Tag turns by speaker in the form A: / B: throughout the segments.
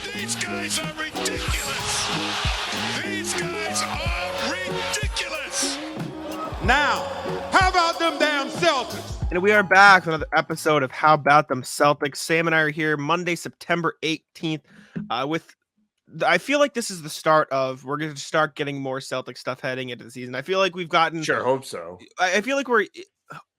A: These guys are ridiculous. These guys are ridiculous.
B: Now, how about them damn Celtics?
C: And we are back with another episode of How About Them Celtics. Sam and I are here Monday, September 18th. I feel like this is the start of we're going to start getting more Celtic stuff heading into the season. I feel like we've gotten.
D: Sure, hope so.
C: I feel like we're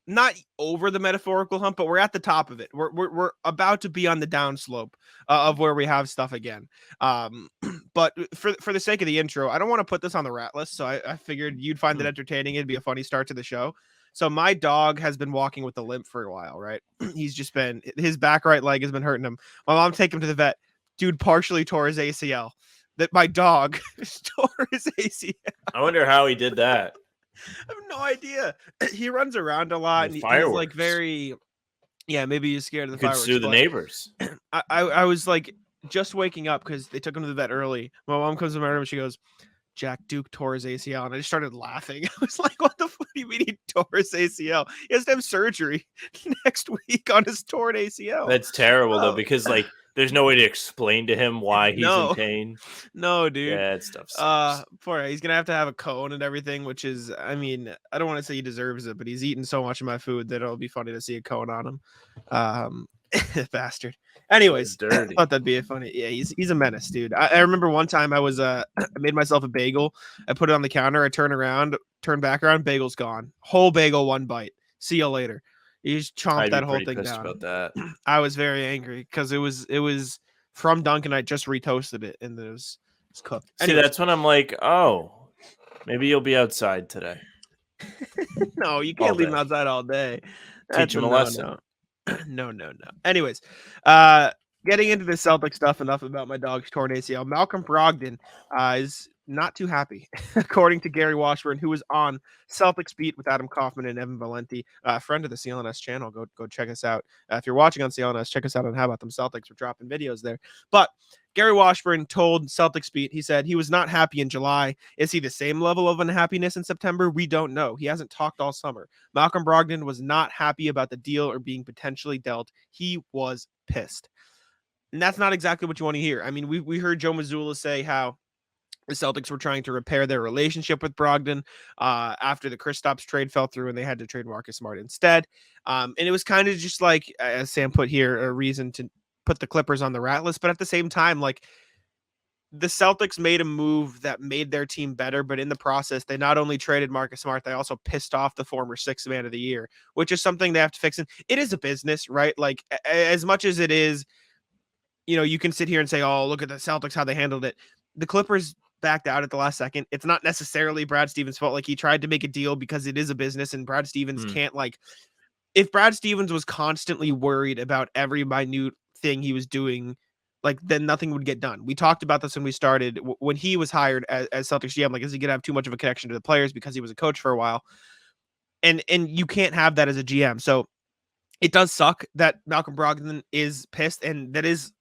C: not over the metaphorical hump, but we're at the top of it. We're about to be on the downslope of where we have stuff again. But for the sake of the intro, I don't want to put this on the rat list, so I figured you'd find it entertaining. It'd be a funny start to the show. So my dog has been walking with a limp for a while, right? He's just been, his back right leg has been hurting him. My mom take him to the vet. Dude partially tore his ACL. That my dog tore his ACL.
D: I wonder how he did that.
C: I have no idea. He runs around a lot, and he's like very, maybe he's scared of the fireworks.
D: Could sue the neighbors.
C: I was like just waking up because they took him to the vet early. My mom comes to my room and she goes, Jack Duke tore his ACL, and I just started laughing. I was like, what the fuck do you mean he tore his ACL? He has to have surgery next week on his torn ACL.
D: That's terrible, though, because, like, there's no way to explain to him why he's in pain.
C: No, dude.
D: Yeah, that stuff sucks.
C: He's going to have a cone and everything, which is, I mean, I don't want to say he deserves it, but he's eaten so much of my food that it'll be funny to see a cone on him. Bastard. Anyways, I thought that'd be funny. Yeah, he's a menace, dude. I remember one time I was I made myself a bagel. I put it on the counter. I turn back around. Bagel's gone. Whole bagel, one bite. See you later. He just chomped that whole thing down.
D: About that.
C: I was very angry because it was from Dunkin'. I just retoasted it and it was cooked.
D: Anyways. See, that's when I'm like, oh, maybe you'll be outside today.
C: No, you can't leave him outside all day.
D: Teach him a lesson.
C: No. Anyways, getting into the Celtic stuff, enough about my dog's torn ACL. Malcolm Brogdon is not too happy, according to Gary Washburn, who was on Celtics Beat with Adam Kaufman and Evan Valenti, a friend of the CLNS channel. Go check us out. If you're watching on CLNS, check us out on How About Them Celtics. We're dropping videos there. But Gary Washburn told Celtics Beat, he said he was not happy in July. Is he the same level of unhappiness in September? We don't know. He hasn't talked all summer. Malcolm Brogdon was not happy about the deal or being potentially dealt. He was pissed. And that's not exactly what you want to hear. I mean, we heard Joe Mazzulla say how the Celtics were trying to repair their relationship with Brogdon after the Kristaps trade fell through and they had to trade Marcus Smart instead. And it was kind of just like, as Sam put here, a reason to put the Clippers on the rat list. But at the same time, like, the Celtics made a move that made their team better, but in the process, they not only traded Marcus Smart, they also pissed off the former sixth man of the year, which is something they have to fix. And it is a business, right? Like, as much as it is, you can sit here and say, oh, look at the Celtics, how they handled it. The Clippers backed out at the last second. It's not necessarily Brad Stevens' fault. Like, he tried to make a deal because it is a business, and Brad Stevens can't, like, if Brad Stevens was constantly worried about every minute thing he was doing, like, then nothing would get done. We talked about this when we started, when he was hired as Celtics GM. Like, is he going to have too much of a connection to the players because he was a coach for a while? And you can't have that as a GM. So it does suck that Malcolm Brogdon is pissed, and that is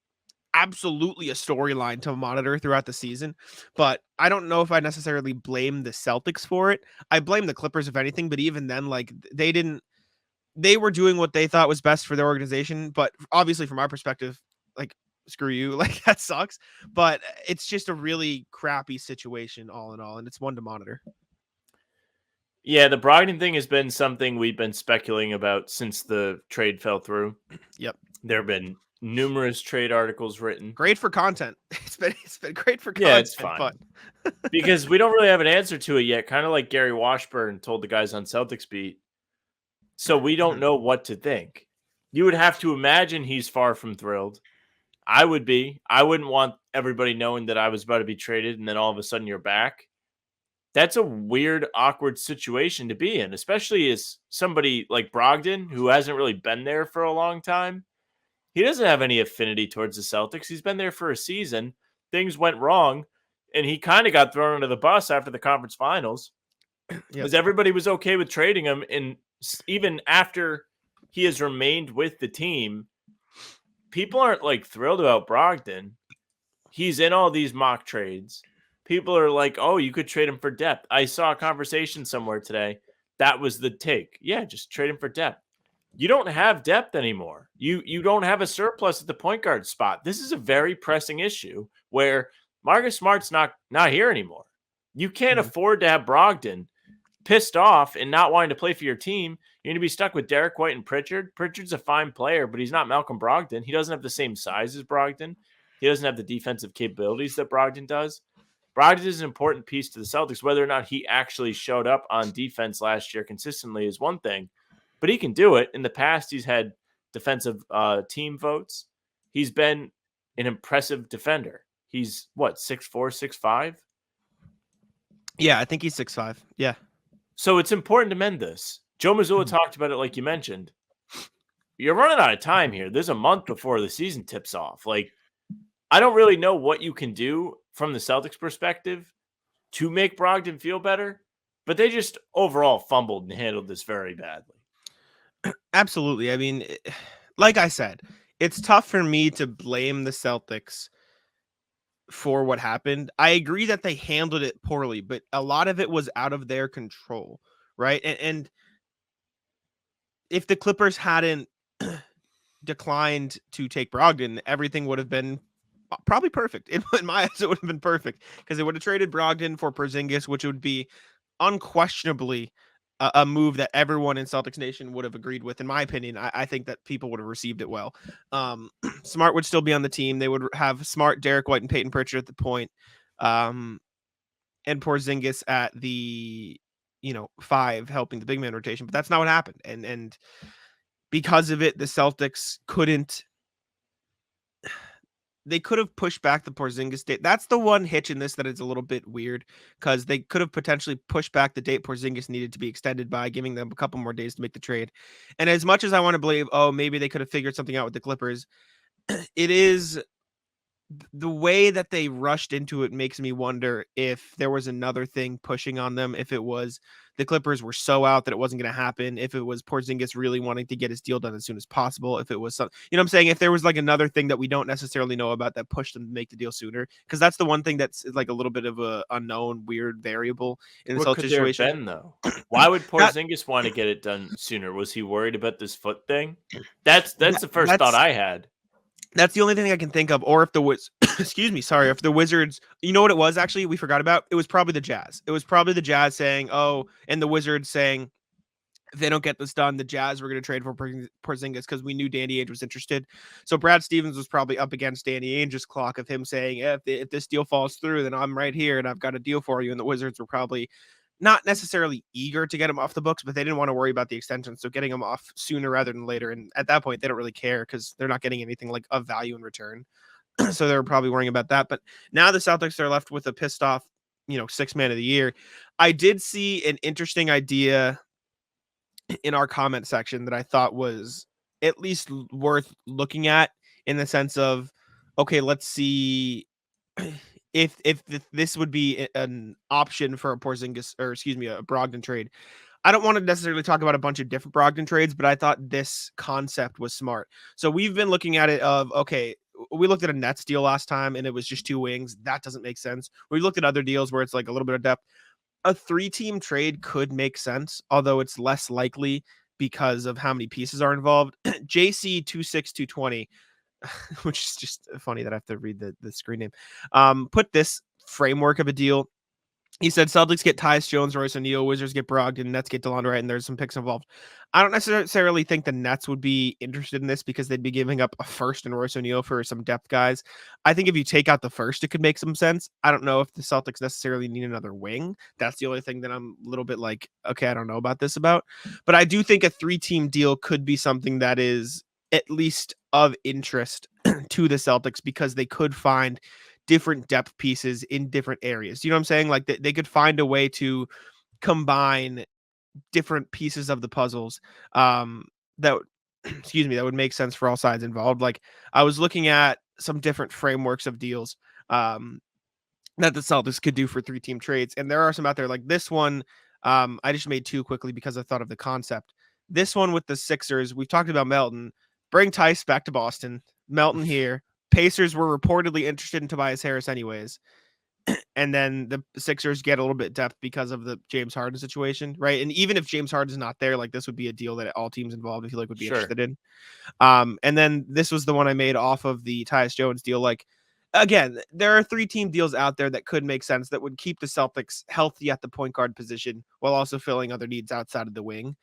C: absolutely a storyline to monitor throughout the season. But I don't know if I necessarily blame the Celtics for it. I blame the Clippers, if anything, but even then, like, they were doing what they thought was best for their organization. But obviously from our perspective, like, screw you, like, that sucks. But it's just a really crappy situation all in all, and it's one to monitor.
D: Yeah, the Brogdon thing has been something we've been speculating about since the trade fell through.
C: Yep.
D: There have been numerous trade articles written.
C: Great for content. It's been great for content.
D: Yeah, it's fun. Because we don't really have an answer to it yet, kind of like Gary Washburn told the guys on Celtics Beat. So we don't know what to think. You would have to imagine he's far from thrilled. I would be. I wouldn't want everybody knowing that I was about to be traded and then all of a sudden you're back. That's a weird, awkward situation to be in, especially as somebody like Brogdon, who hasn't really been there for a long time. He doesn't have any affinity towards the Celtics. He's been there for a season. Things went wrong, and he kind of got thrown under the bus after the conference finals because everybody was okay with trading him. And even after he has remained with the team, people aren't, like, thrilled about Brogdon. He's in all these mock trades. People are like, oh, you could trade him for depth. I saw a conversation somewhere today. That was the take. Yeah, just trade him for depth. You don't have depth anymore. You don't have a surplus at the point guard spot. This is a very pressing issue where Marcus Smart's not here anymore. You can't afford to have Brogdon pissed off and not wanting to play for your team. You're going to be stuck with Derek White and Pritchard. Pritchard's a fine player, but he's not Malcolm Brogdon. He doesn't have the same size as Brogdon. He doesn't have the defensive capabilities that Brogdon does. Brogdon is an important piece to the Celtics. Whether or not he actually showed up on defense last year consistently is one thing, but he can do it. In the past, he's had defensive team votes. He's been an impressive defender. He's what, 6'4", 6'5"?
C: Yeah, I think he's 6'5". Yeah.
D: So it's important to mend this. Joe Mazzulla talked about it like you mentioned. You're running out of time here. There's a month before the season tips off. Like, I don't really know what you can do from the Celtics perspective to make Brogdon feel better, but they just overall fumbled and handled this very badly.
C: Absolutely. I mean, like I said, it's tough for me to blame the Celtics for what happened. I agree that they handled it poorly, but a lot of it was out of their control, right? And if the Clippers hadn't declined to take Brogdon, everything would have been probably perfect. In my eyes, it would have been perfect because they would have traded Brogdon for Porzingis, which would be unquestionably a move that everyone in Celtics Nation would have agreed with. In my opinion, I think that people would have received it well. Smart would still be on the team. They would have Smart, Derek White, and Payton Pritchard at the point, and Porzingis at the 5 helping the big man rotation. But that's not what happened, and because of it, the Celtics couldn't. They could have pushed back the Porzingis date. That's the one hitch in this that is a little bit weird because they could have potentially pushed back the date Porzingis needed to be extended by, giving them a couple more days to make the trade. And as much as I want to believe, maybe they could have figured something out with the Clippers, it is the way that they rushed into it makes me wonder if there was another thing pushing on them, if it was the Clippers were so out that it wasn't going to happen, if it was Porzingis really wanting to get his deal done as soon as possible, if it was some, what I'm saying, if there was like another thing that we don't necessarily know about that pushed them to make the deal sooner, because that's the one thing that's like a little bit of a unknown, weird variable in the Celtics situation.
D: What could there have been, though? Why would Porzingis want to get it done sooner? Was he worried about this foot thing? That's the first thought I had. That's
C: the only thing I can think of. Or if the if the Wizards, you know what it was actually, we forgot about? It was probably the Jazz. It was probably the Jazz saying, and the Wizards saying, if they don't get this done, the Jazz were going to trade for Porzingis because we knew Danny Ainge was interested. So Brad Stevens was probably up against Danny Ainge's clock of him saying, if this deal falls through, then I'm right here and I've got a deal for you. And the Wizards were probably not necessarily eager to get him off the books, but they didn't want to worry about the extension. So getting him off sooner rather than later. And at that point, they don't really care because they're not getting anything like of value in return. So they were probably worrying about that. But now the Celtics are left with a pissed off, 6th man of the year. I did see an interesting idea in our comment section that I thought was at least worth looking at, in the sense of, okay, let's see if this would be an option for a Porzingis, or a Brogdon trade. I don't want to necessarily talk about a bunch of different Brogdon trades, but I thought this concept was smart. So we've been looking at it of, okay, we looked at a Nets deal last time and it was just 2 wings. That doesn't make sense. We looked at other deals where it's like a little bit of depth. A 3-team trade could make sense, although it's less likely because of how many pieces are involved. JC 26220, which is just funny that I have to read the screen name. Put this framework of a deal. He said Celtics get Tyus Jones, Royce O'Neal, Wizards get Brogdon, Nets get DeLon Wright, and there's some picks involved. I don't necessarily think the Nets would be interested in this because they'd be giving up a first and Royce O'Neal for some depth guys. I think if you take out the first, it could make some sense. I don't know if the Celtics necessarily need another wing. That's the only thing that I'm a little bit like, okay, I don't know about this about. But I do think a 3-team deal could be something that is at least of interest to the Celtics because they could find different depth pieces in different areas. You know what I'm saying? Like they could find a way to combine different pieces of the puzzles that would make sense for all sides involved. Like I was looking at some different frameworks of deals that the Celtics could do for 3-team trades. And there are some out there like this one. I just made 2 quickly because I thought of the concept. This one with the Sixers, we've talked about Melton. Bring Tice back to Boston. Melton here. Pacers were reportedly interested in Tobias Harris anyways. and then the Sixers get a little bit depth because of the James Harden situation, right? And even if James Harden's not there, like this would be a deal that all teams involved, I feel like, would be interested in. And then this was the one I made off of the Tyus Jones deal. Like, again, there are 3-team deals out there that could make sense that would keep the Celtics healthy at the point guard position while also filling other needs outside of the wing.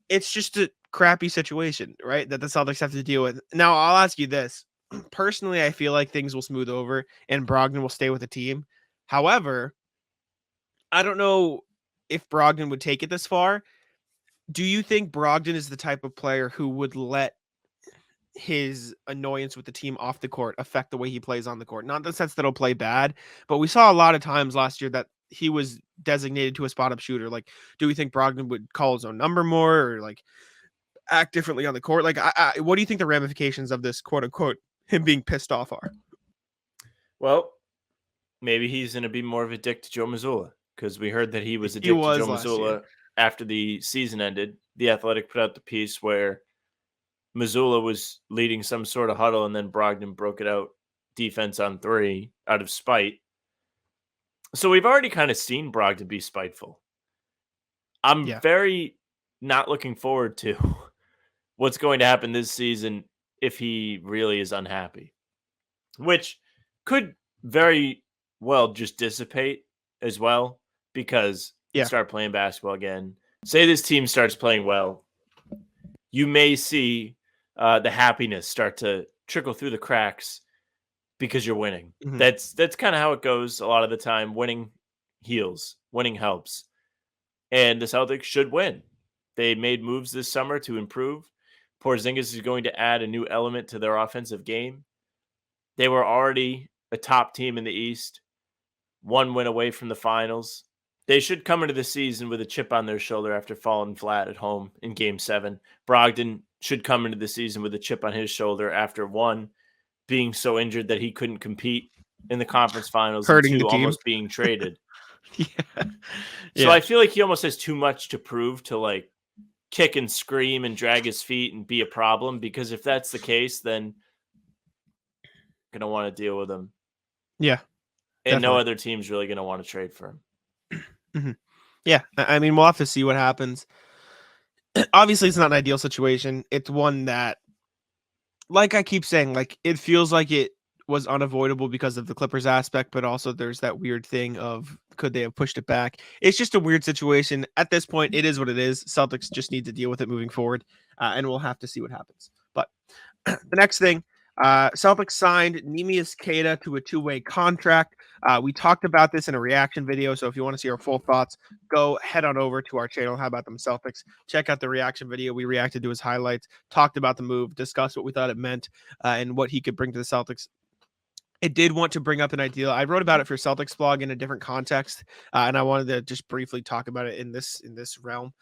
C: It's just a crappy situation, right, that the Celtics have to deal with. Now, I'll ask you this. Personally, I feel like things will smooth over and Brogdon will stay with the team. However, I don't know if Brogdon would take it this far. Do you think Brogdon is the type of player who would let his annoyance with the team off the court affect the way he plays on the court? Not in the sense that he'll play bad, but we saw a lot of times last year that he was designated to a spot-up shooter. Like, do we think Brogdon would call his own number more or like act differently on the court? Like, what do you think the ramifications of this quote unquote him being pissed off are?
D: Well, maybe he's going to be more of a dick to Joe Mazzulla, because we heard that he was a
C: He
D: dick to
C: was
D: Joe
C: last
D: Mazzulla
C: year.
D: after the season ended. The Athletic put out the piece where Mazzulla was leading some sort of huddle and then Brogdon broke it out defense on 3 out of spite. So we've already kind of seen Brogdon be spiteful. I'm very not looking forward to what's going to happen this season if he really is unhappy, which could very well just dissipate as well, because you start playing basketball again. Say this team starts playing well, you may see the happiness start to trickle through the cracks because you're winning.
C: Mhm.
D: That's kind of how it goes a lot of the time. Winning heals, winning helps, and the Celtics should win. They made moves this summer to improve. Porzingis is going to add a new element to their offensive game. They were already a top team in the East, 1 win away from the finals. They should come into the season with a chip on their shoulder after falling flat at home in Game 7. Brogdon should come into the season with a chip on his shoulder after 1, being so injured that he couldn't compete in the conference finals,
C: Hurting
D: and
C: the
D: 2,
C: team.
D: almost being traded.
C: Yeah.
D: So I feel like he almost has too much to prove to like kick and scream and drag his feet and be a problem, because if that's the case, then going to want to deal with him.
C: Yeah.
D: And no
C: Definitely.
D: other team's really going to want to trade for him.
C: Yeah. I mean, we'll have to see what happens. Obviously, it's not an ideal situation. It's one that, like I keep saying, like it feels like it was unavoidable because of the Clippers aspect, but also there's that weird thing of could they have pushed it back? It's just a weird situation. At this point, it is what it is. Celtics just need to deal with it moving forward, and we'll have to see what happens. But the next thing, Celtics signed Neemias Queta to a 2-way contract. We talked about this in a reaction video, so if you want to see our full thoughts, go head on over to our channel, How About Them Celtics. Check out the reaction video. We reacted to his highlights, talked about the move, discussed what we thought it meant, and what he could bring to the Celtics. I did want to bring up an idea. I wrote about it for Celtics blog in a different context, and I wanted to just briefly talk about it in this realm.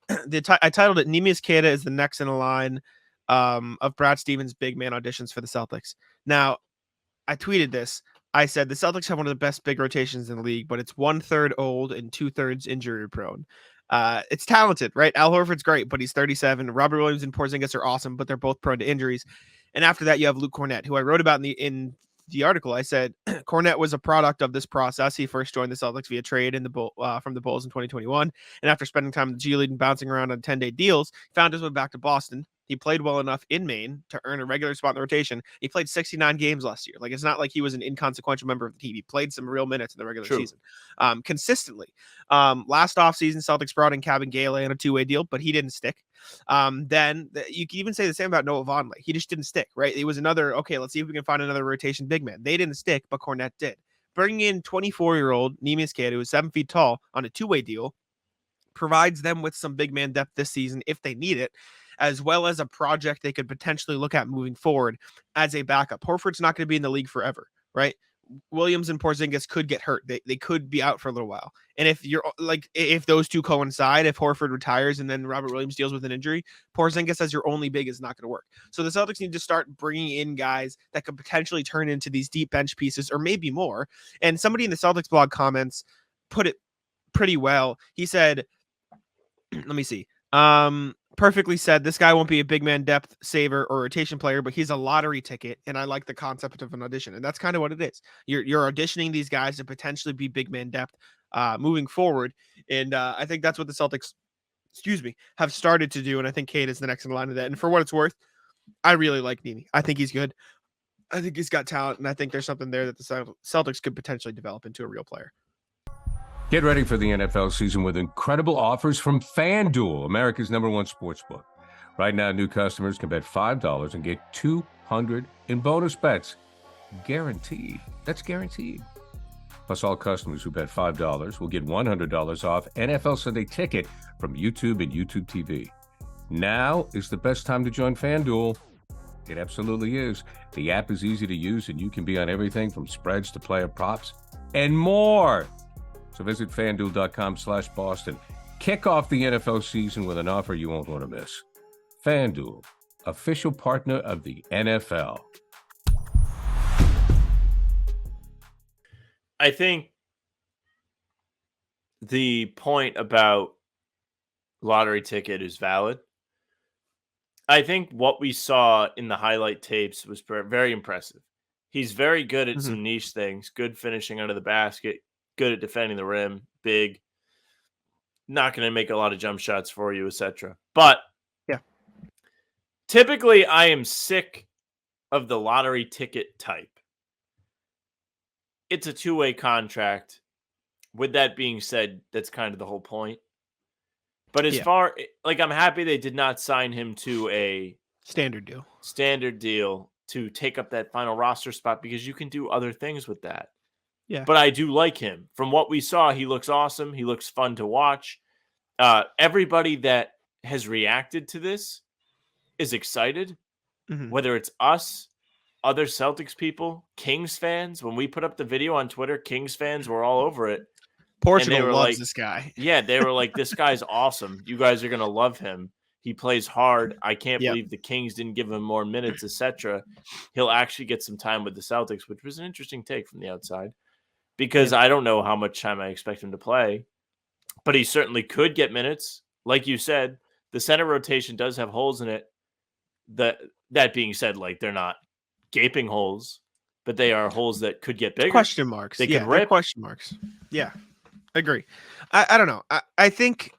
C: I titled it "Neemias Queta is the next in a line of Brad Stevens' big man auditions for the Celtics." Now, I tweeted this. I said the Celtics have one of the best big rotations in the league, but it's 1/3 old and 2/3 injury prone. It's talented, right? Al Horford's great, but he's 37. Robert Williams and Porzingis are awesome, but they're both prone to injuries. And after that, you have Luke Cornett, who I wrote about in the article. I said Cornett was a product of this process. He first joined the Celtics via trade from the Bulls in 2021, and after spending time in the G League and bouncing around on 10-day deals, found his way back to Boston. He played well enough in Maine to earn a regular spot in the rotation. He played 69 games last year. Like, it's not like he was an inconsequential member of the team. He played some real minutes in the regular season consistently. Last offseason, Celtics brought in Kevin Gale on a 2-way deal, but he didn't stick. You can even say the same about Noah Vonleh. He just didn't stick, right? It was another, okay, let's see if we can find another rotation big man. They didn't stick, but Cornett did. Bringing in 24-year-old Neemias Queta, who is 7 feet tall, on a 2-way deal, provides them with some big man depth this season if they need it, as well as a project they could potentially look at moving forward as a backup. Horford's not going to be in the league forever, right? Williams and Porzingis could get hurt. They could be out for a little while. And if those two coincide, if Horford retires and then Robert Williams deals with an injury, Porzingis as your only big is not going to work. So the Celtics need to start bringing in guys that could potentially turn into these deep bench pieces or maybe more. And somebody in the Celtics blog comments put it pretty well. He said, let me see. perfectly said, this guy won't be a big man depth saver or rotation player, but he's a lottery ticket, and I like the concept of an audition, and that's kind of what it is. You're auditioning these guys to potentially be big man depth moving forward, and I think that's what the Celtics, have started to do, and I think Cade is the next in line of that. And for what it's worth, I really like Nene. I think he's good. I think he's got talent, and I think there's something there that the Celtics could potentially develop into a real player.
E: Get ready for the NFL season with incredible offers from FanDuel, America's #1 sportsbook. Right now, new customers can bet $5 and get $200 in bonus bets. Guaranteed. That's guaranteed. Plus, all customers who bet $5 will get $100 off NFL Sunday Ticket from YouTube and YouTube TV. Now is the best time to join FanDuel. It absolutely is. The app is easy to use, and you can be on everything from spreads to player props and more. So visit FanDuel.com/Boston. Kick off the NFL season with an offer you won't want to miss. FanDuel, official partner of the NFL.
D: I think the point about lottery ticket is valid. I think what we saw in the highlight tapes was very impressive. He's very good at some niche things, good finishing under the basket, good at defending the rim, big, not going to make a lot of jump shots for you, etc. But
C: yeah,
D: typically I am sick of the lottery ticket type. It's a two-way contract. With that being said, that's kind of the whole point. But as far, like, I'm happy they did not sign him to a
C: standard deal
D: to take up that final roster spot, because you can do other things with that.
C: Yeah.
D: But I do like him. From what we saw, he looks awesome. He looks fun to watch. Everybody that has reacted to this is excited, whether it's us, other Celtics people, Kings fans. When we put up the video on Twitter, Kings fans were all over it.
C: Portugal loves this guy.
D: Yeah, they were like, this guy's awesome. You guys are going to love him. He plays hard. I can't believe the Kings didn't give him more minutes, etc. He'll actually get some time with the Celtics, which was an interesting take from the outside, because I don't know how much time I expect him to play, but he certainly could get minutes. Like you said, the center rotation does have holes in it. That being said, like, they're not gaping holes, but they are holes that could get bigger.
C: Question marks.
D: They can rip.
C: Question marks. Yeah, agree. I don't know. I think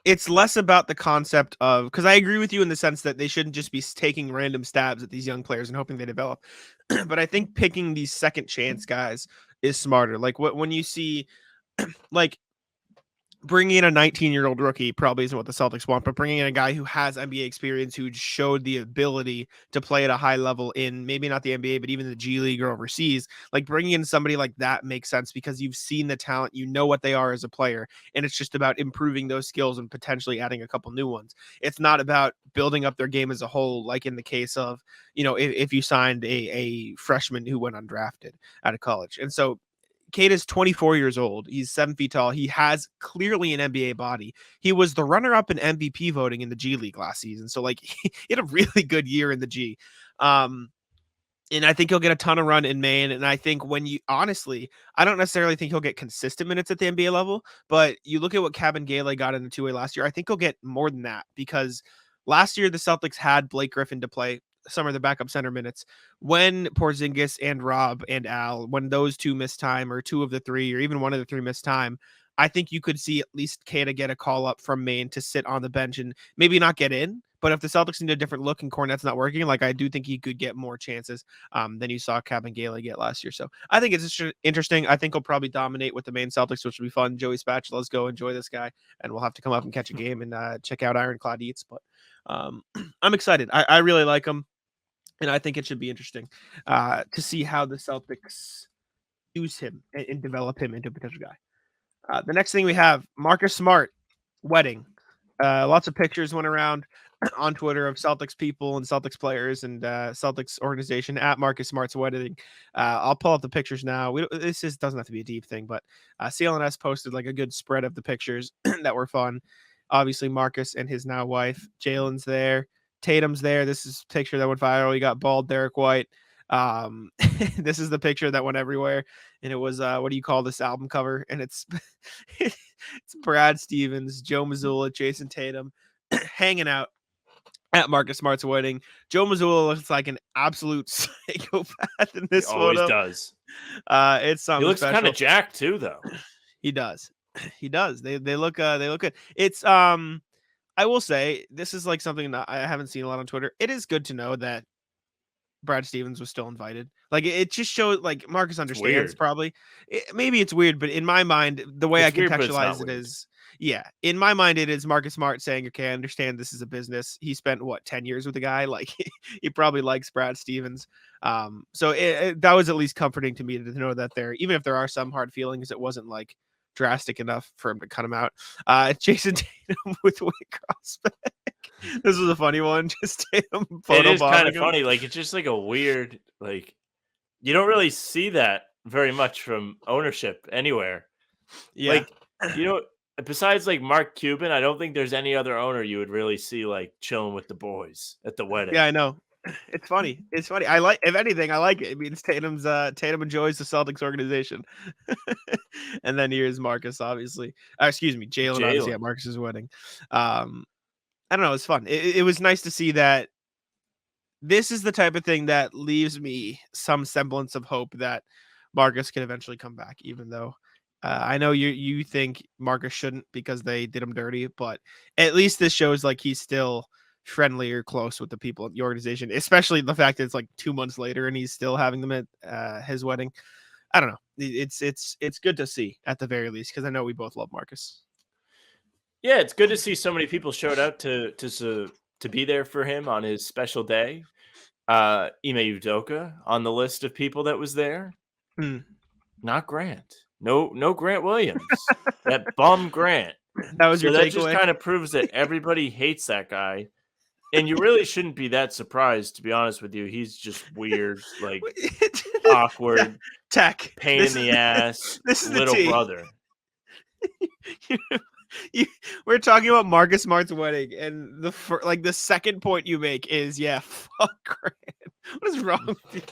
C: it's less about the concept of, because I agree with you in the sense that they shouldn't just be taking random stabs at these young players and hoping they develop. But I think picking these second chance guys is smarter. Like when you see, like, bringing in a 19-year-old rookie probably isn't what the Celtics want, but bringing in a guy who has NBA experience, who showed the ability to play at a high level in maybe not the NBA, but even the G League or overseas, like bringing in somebody like that makes sense because you've seen the talent, you know what they are as a player, and it's just about improving those skills and potentially adding a couple new ones. It's not about building up their game as a whole, like in the case of, if you signed a freshman who went undrafted out of college. And so Queta is 24 years old. He's 7 feet tall. He has clearly an NBA body. He was the runner-up in MVP voting in the G League last season. So, like, he had a really good year in the G. And I think he'll get a ton of run in Maine. And I think honestly, I don't necessarily think he'll get consistent minutes at the NBA level, but you look at what Gale got in the two-way last year, I think he'll get more than that, because last year the Celtics had Blake Griffin to play some of the backup center minutes. When Porzingis and Rob and Al, when those two missed time, or two of the three, or even one of the three missed time, I think you could see at least Queta get a call up from Maine to sit on the bench and maybe not get in. But if the Celtics need a different look and Cornette's not working, like, I do think he could get more chances than you saw Gale get last year. So I think it's interesting. I think he'll probably dominate with the Maine Celtics, which will be fun. Joey Spatula, let's go enjoy this guy, and we'll have to come up and catch a game and check out Ironclad Eats. But I'm excited. I really like him. And I think it should be interesting to see how the Celtics use him and develop him into a potential guy. The next thing we have, Marcus Smart wedding. Lots of pictures went around on Twitter of Celtics people and Celtics players and Celtics organization at Marcus Smart's wedding. I'll pull up the pictures now. This doesn't have to be a deep thing, but CLNS posted like a good spread of the pictures that were fun. Obviously, Marcus and his now wife. Jalen's there. Tatum's there. This is a picture that went viral. You got bald Derek White. This is the picture that went everywhere, and it was what do you call this album cover? And it's it's Brad Stevens, Joe Mazzulla, Jason Tatum, hanging out at Marcus Smart's wedding. Joe Mazzulla looks like an absolute psychopath in this
D: He always
C: photo.
D: does.
C: It's something
D: He looks
C: special.
D: kind of jacked too, though.
C: He does. He does. They look good. It's I will say this is like something that I haven't seen a lot on Twitter. It is good to know that Brad Stevens was still invited. Like it just shows like Marcus understands
D: weird.
C: probably. Maybe it's weird, but in my mind, the way
D: It's
C: I
D: weird, but it's not
C: contextualize it
D: weird.
C: is, yeah, in my mind, it is Marcus Smart saying, okay, I understand this is a business. He spent 10 years with the guy. Like he probably likes Brad Stevens. So that was at least comforting to me to know that even if there are some hard feelings, it wasn't like drastic enough for him to cut him out. Jason Tatum with Wade Crossback. This was a funny one. Just Tatum
D: It is kind
C: photobombing
D: of
C: him.
D: funny. Like it's just like a weird, like you don't really see that very much from ownership anywhere.
C: Yeah.
D: Like besides like Mark Cuban, I don't think there's any other owner you would really see like chilling with the boys at the wedding.
C: Yeah, I know. It's funny. It's funny. I like, if anything, I like it. I mean, it's Tatum enjoys the Celtics organization. And then here's Marcus, obviously. Excuse me, Jalen, obviously at Marcus's wedding. I don't know. It's fun. It was nice to see that. This is the type of thing that leaves me some semblance of hope that Marcus can eventually come back, even though I know you think Marcus shouldn't because they did him dirty, but at least this shows like he's still friendly or close with the people at the organization, especially the fact that it's like 2 months later and he's still having them at his wedding. I don't know. It's good to see at the very least because I know we both love Marcus.
D: Yeah, it's good to see so many people showed up to be there for him on his special day. Ime Udoka on the list of people that was there. Not Grant. No Grant Williams. That bum Grant.
C: That was your
D: that
C: takeaway.
D: just kind of proves that everybody hates that guy. And you really shouldn't be that surprised, to be honest with you. He's just weird, like awkward,
C: tech,
D: pain in the ass,
C: this is
D: little
C: the
D: brother.
C: We're talking about Marcus Smart's wedding, and the second point you make is, yeah, fuck Grant. What is wrong with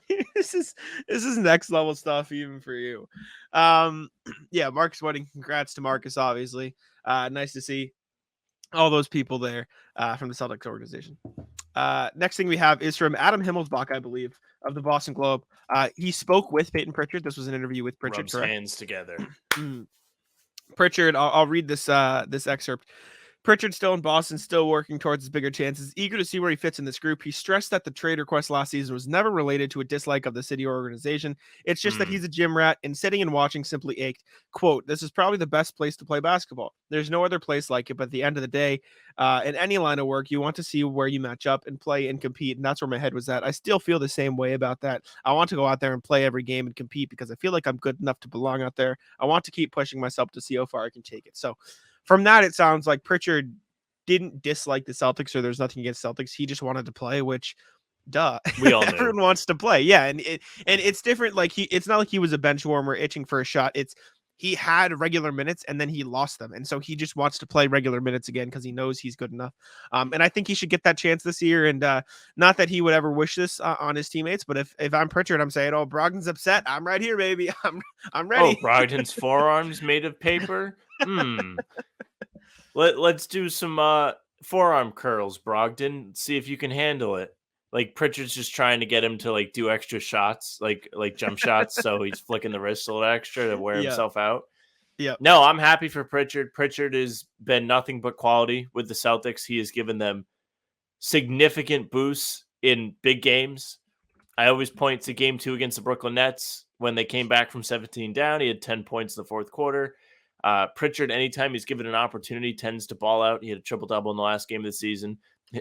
C: you? This is next level stuff even for you. Yeah, Marcus wedding. Congrats to Marcus, obviously. Nice to see all those people there from the Celtics organization. Next thing we have is from Adam Himmelsbach, I believe, of the Boston Globe. He spoke with Payton Pritchard. This was an interview with Pritchard.
D: Rubs hands together.
C: Pritchard, I'll read this excerpt. Pritchard still in Boston, still working towards his bigger chances, eager to see where he fits in this group. He stressed that the trade request last season was never related to a dislike of the city or organization. It's just that he's a gym rat, and sitting and watching simply ached. Quote, this is probably the best place to play basketball. There's no other place like it, but at the end of the day, in any line of work, you want to see where you match up and play and compete, and that's where my head was at. I still feel the same way about that. I want to go out there and play every game and compete because I feel like I'm good enough to belong out there. I want to keep pushing myself to see how far I can take it. So from that, it sounds like Pritchard didn't dislike the Celtics or there's nothing against Celtics. He just wanted to play, which duh.
D: We all
C: everyone wants to play. Yeah. And it's different. Like it's not like he was a bench warmer itching for a shot. He had regular minutes and then he lost them. And so he just wants to play regular minutes again because he knows he's good enough. And I think he should get that chance this year. And not that he would ever wish this on his teammates, but if I'm Pritchard, I'm saying, oh, Brogdon's upset. I'm right here, baby. I'm ready.
D: Oh, Brogdon's forearms made of paper? Let's do some forearm curls, Brogdon. See if you can handle it. Like Pritchard's just trying to get him to like do extra shots, like jump shots. So he's flicking the wrist a little extra to wear himself out. Yeah. No, I'm happy for Pritchard. Pritchard has been nothing but quality with the Celtics. He has given them significant boosts in big games. I always point to game 2 against the Brooklyn Nets when they came back from 17 down. He had 10 points in the fourth quarter. Pritchard, anytime he's given an opportunity, tends to ball out. He had a triple-double in the last game of the season.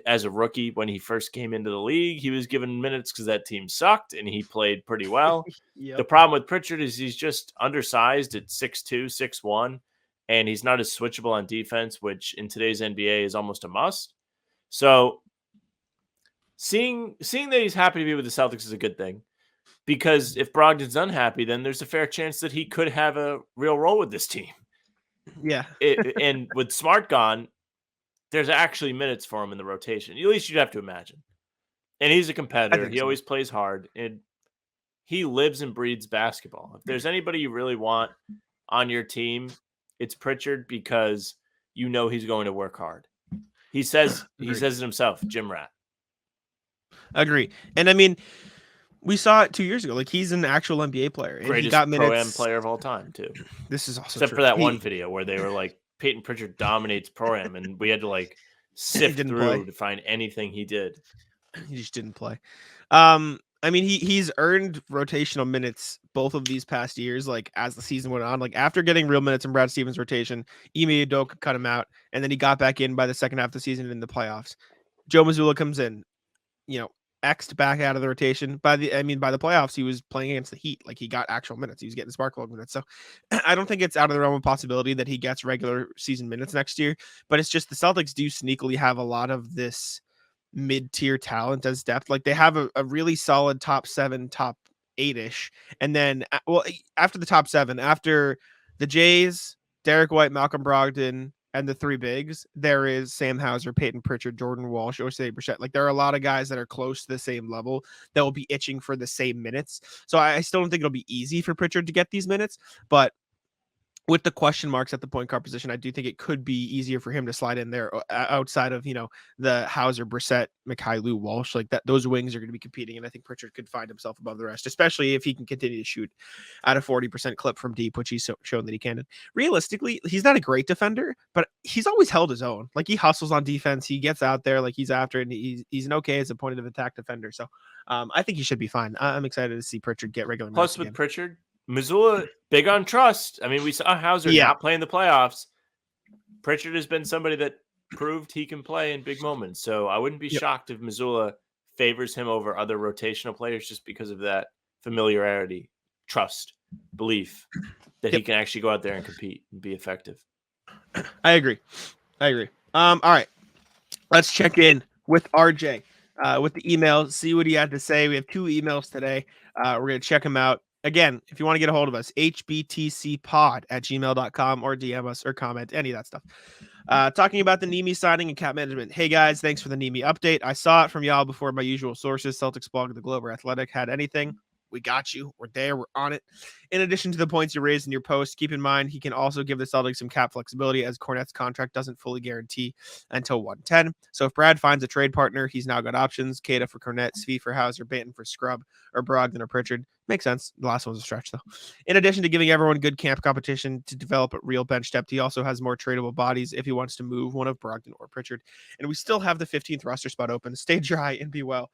D: As a rookie, when he first came into the league, he was given minutes because that team sucked, and he played pretty well. Yep. The problem with Pritchard is he's just undersized at 6'2", 6'1", and he's not as switchable on defense, which in today's NBA is almost a must. So seeing that he's happy to be with the Celtics is a good thing, because if Brogdon's unhappy, then there's a fair chance that he could have a real role with this team.
C: Yeah.
D: And with Smart gone, there's actually minutes for him in the rotation. At least you'd have to imagine. And he's a competitor. He always plays hard. And he lives and breathes basketball. If there's anybody you really want on your team, it's Pritchard, because you know he's going to work hard. He says it himself, gym rat.
C: Agree. And I mean, we saw it 2 years ago. Like, he's an actual NBA player. And
D: Greatest
C: he got minutes.
D: Pro-Am player of all time, too.
C: This is also
D: Except
C: true.
D: for that one video where they were like, Payton Pritchard dominates Pro-Am, and we had to like sift through to find anything he did.
C: He just didn't play. I mean, he's earned rotational minutes both of these past years, like as the season went on. Like after getting real minutes in Brad Stevens' rotation, Ime Udoka cut him out, and then he got back in by the second half of the season in the playoffs. Joe Mazzulla comes in, X'd back out of the rotation. By the playoffs, he was playing against the Heat. Like, he got actual minutes. He was getting sparkle minutes. So I don't think it's out of the realm of possibility that he gets regular season minutes next year. But it's just the Celtics do sneakily have a lot of this mid-tier talent as depth. Like, they have a really solid top 7, top 8-ish. And then, after the top 7, after the Jays, Derek White, Malcolm Brogdon, and the 3 bigs, there is Sam Hauser, Payton Pritchard, Jordan Walsh, Osei Brissett. Like, there are a lot of guys that are close to the same level that will be itching for the same minutes. So I still don't think it'll be easy for Pritchard to get these minutes, but with the question marks at the point guard position, I do think it could be easier for him to slide in there outside of, the Hauser, Brissett, Mikhailuk, Walsh. Like, that, those wings are going to be competing, and I think Pritchard could find himself above the rest, especially if he can continue to shoot at a 40% clip from deep, which he's shown that he can. And realistically, he's not a great defender, but he's always held his own. Like, he hustles on defense. He gets out there, like, he's after it, and he's an okay as a point of attack defender. So I think he should be fine. I'm excited to see Pritchard get regular minutes.
D: Plus, with Pritchard, Mazzulla, big on trust. I mean, we saw Hauser not play in the playoffs. Pritchard has been somebody that proved he can play in big moments. So I wouldn't be shocked if Mazzulla favors him over other rotational players just because of that familiarity, trust, belief that he can actually go out there and compete and be effective.
C: I agree. All right. Let's check in with RJ with the email, see what he had to say. We have 2 emails today. We're going to check them out. Again, if you want to get a hold of us, hbtcpod@gmail.com or DM us or comment, any of that stuff. Talking about the Neemias signing and cap management. Hey, guys, thanks for the Neemias update. I saw it from y'all before my usual sources, Celtics blog, The Globe, or Athletic, had anything. We got you. We're there. We're on it. In addition to the points you raised in your post, keep in mind he can also give the Celtics some cap flexibility, as Kornet's contract doesn't fully guarantee until 110. So if Brad finds a trade partner, he's now got options. Queta for Kornet, Svi for Hauser, Payton for Scrub, or Brogdon or Pritchard. Makes sense. The last one's a stretch, though. In addition to giving everyone good camp competition to develop a real bench depth, he also has more tradable bodies if he wants to move one of Brogdon or Pritchard. And we still have the 15th roster spot open. Stay dry and be well.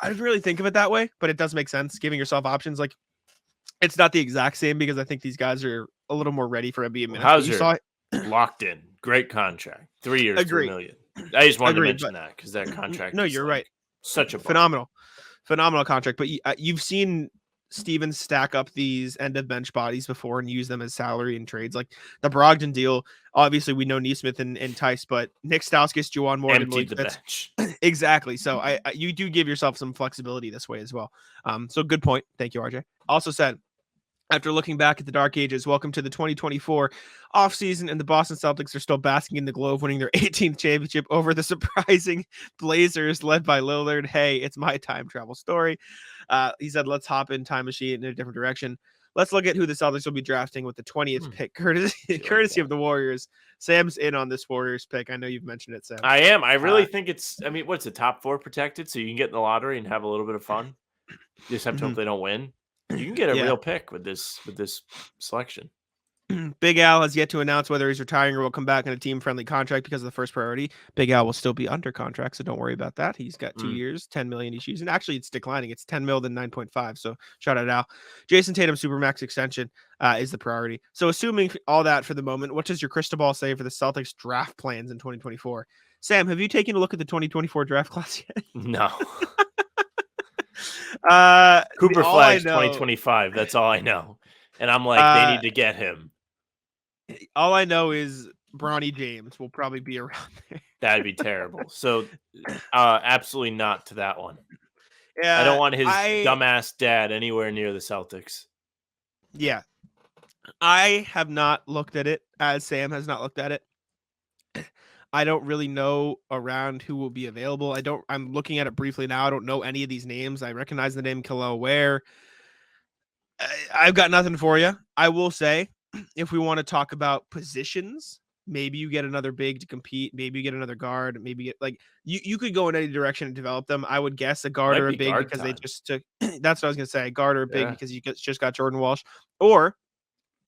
C: I didn't really think of it that way, but it does make sense. Giving yourself options, like, it's not the exact same because I think these guys are a little more ready for NBA minutes.
D: Hauser, locked in, great contract, 3 years, $3 million. I just wanted to mention that because that contract.
C: No, you're right.
D: Such a
C: phenomenal contract. But you've seen Stevens stack up these end of bench bodies before and use them as salary in trades. Like the Brogdon deal, obviously we know Neesmith and Tice, but Nick Stauskas, Juwan Moore,
D: emptied the bench.
C: Exactly. So you do give yourself some flexibility this way as well. So good point. Thank you, RJ. Also said, after looking back at the dark ages, welcome to the 2024 offseason, and the Boston Celtics are still basking in the glow of winning their 18th championship over the surprising Blazers led by Lillard. Hey, it's my time travel story. He said, let's hop in time machine in a different direction. Let's look at who the Celtics will be drafting with the 20th pick, courtesy of the Warriors. Sam's in on this Warriors pick. I know you've mentioned it, Sam.
D: I am. I really think it's, what's the top 4 protected? So you can get in the lottery and have a little bit of fun. You just have to hope they don't win. You can get a real pick with this selection.
C: Big Al has yet to announce whether he's retiring or will come back in a team-friendly contract because of the first priority. Big Al will still be under contract, so don't worry about that. He's got 2 years, $10 million he's using. Actually, it's declining. It's $10 million, then 9.5. So shout out Al. Jason Tatum Supermax extension is the priority. So assuming all that for the moment, what does your crystal ball say for the Celtics draft plans in 2024? Sam, have you taken a look at the 2024 draft class yet?
D: No. Cooper Flash 2025. That's all I know. And I'm like, they need to get him.
C: All I know is Bronny James will probably be around there.
D: That'd be terrible. So absolutely not to that one.
C: Yeah,
D: I don't want his dumbass dad anywhere near the Celtics.
C: Yeah. I have not looked at it, as Sam has not looked at it. I don't really know around who will be available. I'm looking at it briefly now. I don't know any of these names. I recognize the name Kel'el Ware. I've got nothing for you. I will say, if we want to talk about positions maybe you get another big to compete. Maybe you get another guard. Maybe get like you could go in any direction and develop them. I would guess a guard
D: Might
C: or a
D: be
C: big
D: guard
C: because they
D: time.
C: just took. That's what I was gonna say. A guard or a big
D: Yeah.
C: because just got Jordan Walsh. Or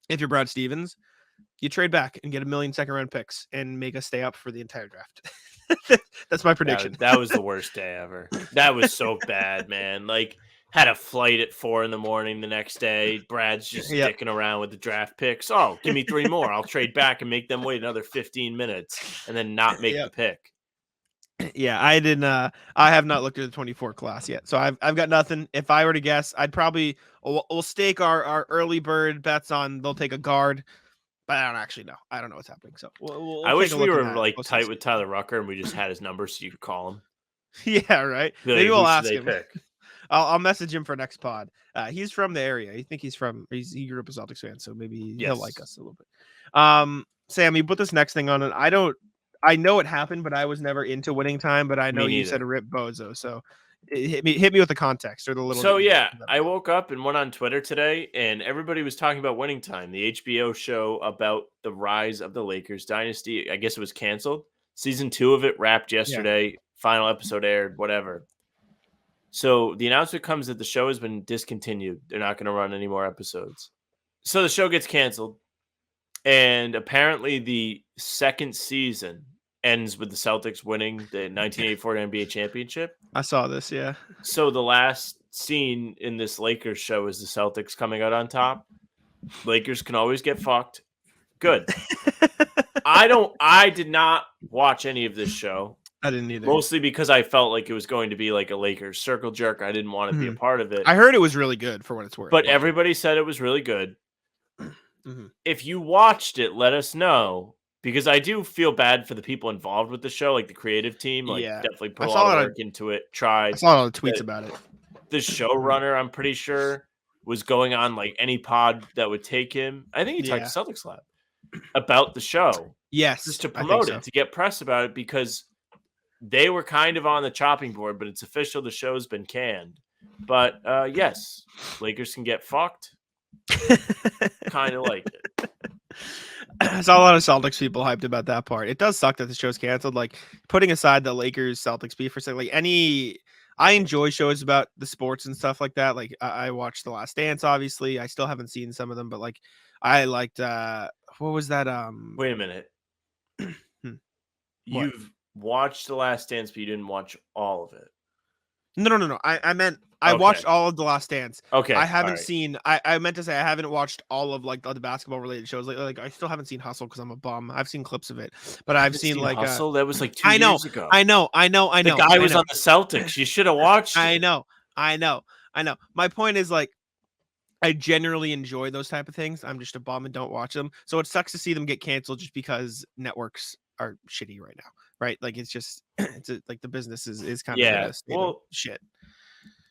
C: if you're Brad Stevens, you trade back and get 1 million second-round picks and make us stay up for the entire draft. That's my prediction.
D: That was the worst day ever. That was so bad, man. Like, had a flight at 4 a.m. the next day. Brad's just
C: Yep.
D: dicking around with the draft picks. Oh, give me 3 more. I'll trade back and make them wait another 15 minutes and then not make
C: Yep.
D: the pick.
C: Yeah, I didn't. I have not looked at the 24 class yet, so I've got nothing. If I were to guess, I'd probably we'll stake our early bird bets on they'll take a guard, but I don't actually know. I don't know what's happening. So we'll
D: I
C: take
D: wish
C: a
D: we
C: look at
D: were
C: that
D: like
C: closer
D: tight
C: to
D: with Tyler Rucker and we just had his number so you could call him.
C: see. Yeah, right.
D: Be like,
C: Maybe
D: who
C: we'll
D: should
C: ask
D: they
C: him.
D: pick?
C: I'll message him for next pod. He's from the area. I think he grew up a Celtics fan, so maybe he'll like us a little bit. Sam, you put this next thing on, and I know it happened, but I was never into winning time. But I know you said rip Bozo, so hit me with the context or the little.
D: So yeah, I woke up and went on Twitter today, and everybody was talking about Winning Time, the HBO show about the rise of the Lakers dynasty. I guess it was canceled. Season 2 of it wrapped yesterday. Final episode aired. Whatever. So the announcement comes that the show has been discontinued. They're not going to run any more episodes. So the show gets canceled, and apparently the second season ends with the Celtics winning the 1984 NBA championship.
C: I saw this, yeah.
D: So the last scene in this Lakers show is the Celtics coming out on top. Lakers can always get fucked. Good. I did not watch any of this show.
C: I didn't either.
D: Mostly because I felt like it was going to be like a Lakers circle jerk. I didn't want to be a part of it.
C: I heard it was really good for what it's worth.
D: But everybody said it was really good. If you watched it, let us know. Because I do feel bad for the people involved with the show, like the creative team. Like, definitely put a lot of work into it. Tried.
C: I saw all the tweets about it.
D: The showrunner, I'm pretty sure, was going on like any pod that would take him. I think he talked to Celtics Lab about the show.
C: Yes.
D: Just to promote it, to get press about it, because they were kind of on the chopping board, but it's official. The show's been canned. But yes, Lakers can get fucked. Kind of like it.
C: I saw a lot of Celtics people hyped about that part. It does suck that the show's canceled. Like, putting aside the Lakers Celtics beef for a second, like I enjoy shows about the sports and stuff like that. Like, I watched The Last Dance, obviously. I still haven't seen some of them, but like I liked what was that?
D: Wait a minute. You've watched The Last Dance, but you didn't watch all of it.
C: No. I meant I watched all of The Last Dance.
D: Okay.
C: I haven't seen. I meant to say I haven't watched all of like the basketball related shows. Like I still haven't seen Hustle because I'm a bum. I've seen clips of it, but I've seen like
D: Hustle. That was like 2 years ago.
C: I know.
D: The guy was on the Celtics. You should have watched.
C: I know. My point is like, I generally enjoy those type of things. I'm just a bum and don't watch them. So it sucks to see them get canceled just because networks are shitty right now, right? Like it's just like the business is kind of shit.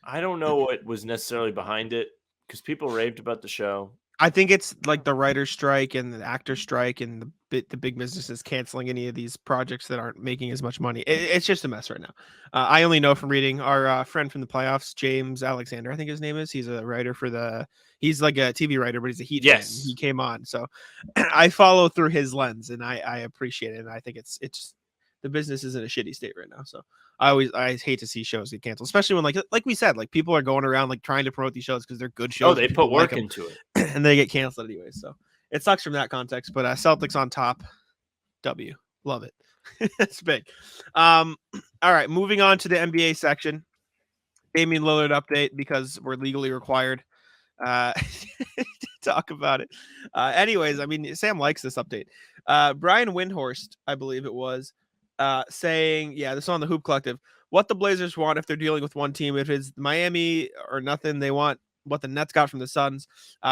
D: I don't know what was necessarily behind it because people raved about the show.
C: I think it's like the writer's strike and the actor strike and the big businesses canceling any of these projects that aren't making as much money. It's just a mess right now. I only know from reading our friend from the playoffs, James Alexander, I think his name is. He's a writer he's like a TV writer, but he's a Heat fan. He came on. So I follow through his lens and I appreciate it. And I think it's the business is in a shitty state right now. So I hate to see shows get canceled, especially when like we said, like people are going around like trying to promote these shows because they're good shows.
D: Oh, they put work into it
C: and they get canceled anyway. So it sucks from that context, but Celtics on top. W. Love it. It's big. All right. Moving on to the NBA section. Damian Lillard update because we're legally required to talk about it. Anyways, I mean, Sam likes this update. Brian Windhorst, I believe it was, saying, this is on the Hoop Collective, what the Blazers want if they're dealing with one team. If it's Miami or nothing, they want what the Nets got from the Suns,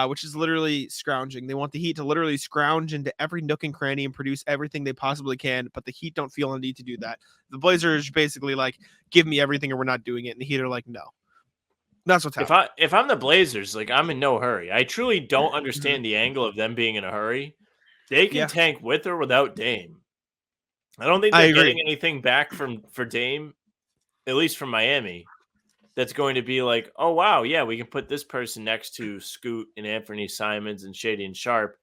C: which is literally scrounging. They want the Heat to literally scrounge into every nook and cranny and produce everything they possibly can, but the Heat don't feel a need to do that. The Blazers basically like, give me everything or we're not doing it, and the Heat are like, no. That's what's happening.
D: If I'm the Blazers, like I'm in no hurry. I truly don't understand the angle of them being in a hurry. They can tank with or without Dame. I don't think they're getting anything back for Dame, at least from Miami. That's going to be like, oh, wow, yeah, we can put this person next to Scoot and Anthony Simons and Shady and Sharp.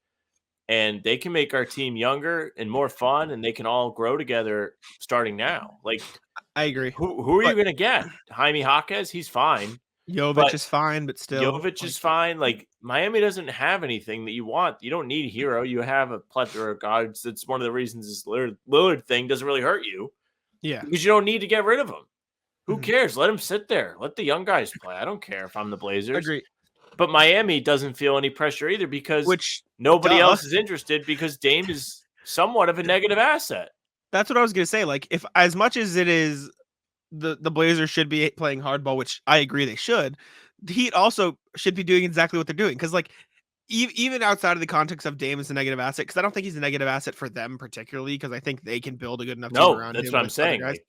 D: and they can make our team younger and more fun, and they can all grow together starting now. Like,
C: I agree.
D: who are you going to get? Jaime Jaquez, he's fine.
C: Jovic
D: but
C: is fine, but still.
D: Jovic is fine. Like, Miami doesn't have anything that you want. You don't need a hero. You have a plethora of guards. That's one of the reasons this Lillard thing doesn't really hurt you.
C: Yeah.
D: Because you don't need to get rid of him. Who cares? Let him sit there. Let the young guys play. I don't care if I'm the Blazers.
C: Agree.
D: But Miami doesn't feel any pressure either because nobody else is interested because Dame is somewhat of a negative asset.
C: That's what I was going to say. Like, if as much as it is the Blazers should be playing hardball, which I agree they should, the Heat also should be doing exactly what they're doing. Because, like, even outside of the context of Dame as a negative asset, because I don't think he's a negative asset for them particularly, because I think they can build a good enough team around him.
D: That's what I'm saying. Like,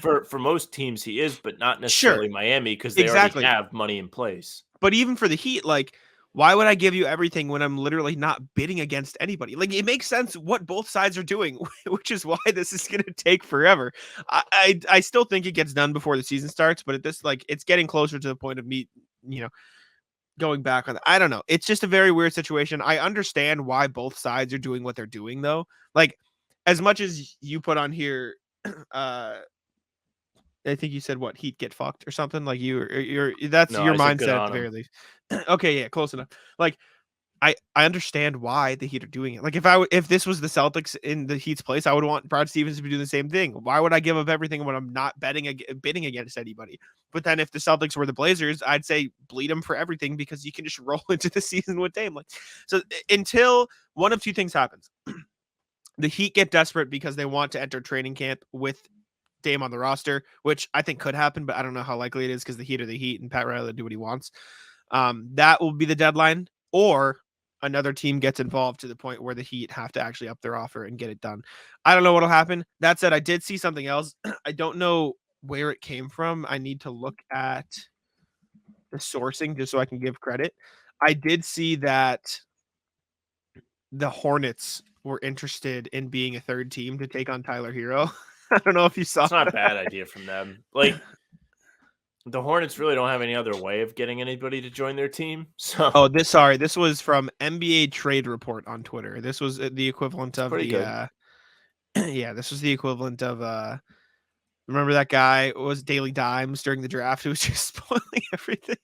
D: for most teams, he is, but not necessarily Miami because they already have money in place.
C: But even for the Heat, like, why would I give you everything when I'm literally not bidding against anybody? Like, it makes sense what both sides are doing, which is why this is going to take forever. I still think it gets done before the season starts, but at this, like, it's getting closer to the point of me, going back on that. I don't know. It's just a very weird situation. I understand why both sides are doing what they're doing, though. Like, as much as you put on here, I think you said what, Heat get fucked or something, like that's your mindset at the very least. Okay, yeah, close enough. Like, I understand why the Heat are doing it. Like, if this was the Celtics in the Heat's place, I would want Brad Stevens to be doing the same thing. Why would I give up everything when I'm not bidding against anybody? But then if the Celtics were the Blazers, I'd say bleed them for everything because you can just roll into the season with Dame. Like, so until one of two things happens, the Heat get desperate because they want to enter training camp with Dame on the roster, which I think could happen, but I don't know how likely it is because the Heat are the Heat and Pat Riley will do what he wants. That will be the deadline, or another team gets involved to the point where the Heat have to actually up their offer and get it done. I don't know what'll happen. That said, I did see something else. I don't know where it came from. I need to look at the sourcing just so I can give credit. I did see that the Hornets were interested in being a third team to take on Tyler Hero. I don't know if you saw.
D: It's not a bad idea from them. Like, the Hornets really don't have any other way of getting anybody to join their team. So,
C: this was from NBA Trade Report on Twitter. This was the equivalent of the. This was the equivalent of. Remember that guy was Daily Dimes during the draft who was just spoiling everything.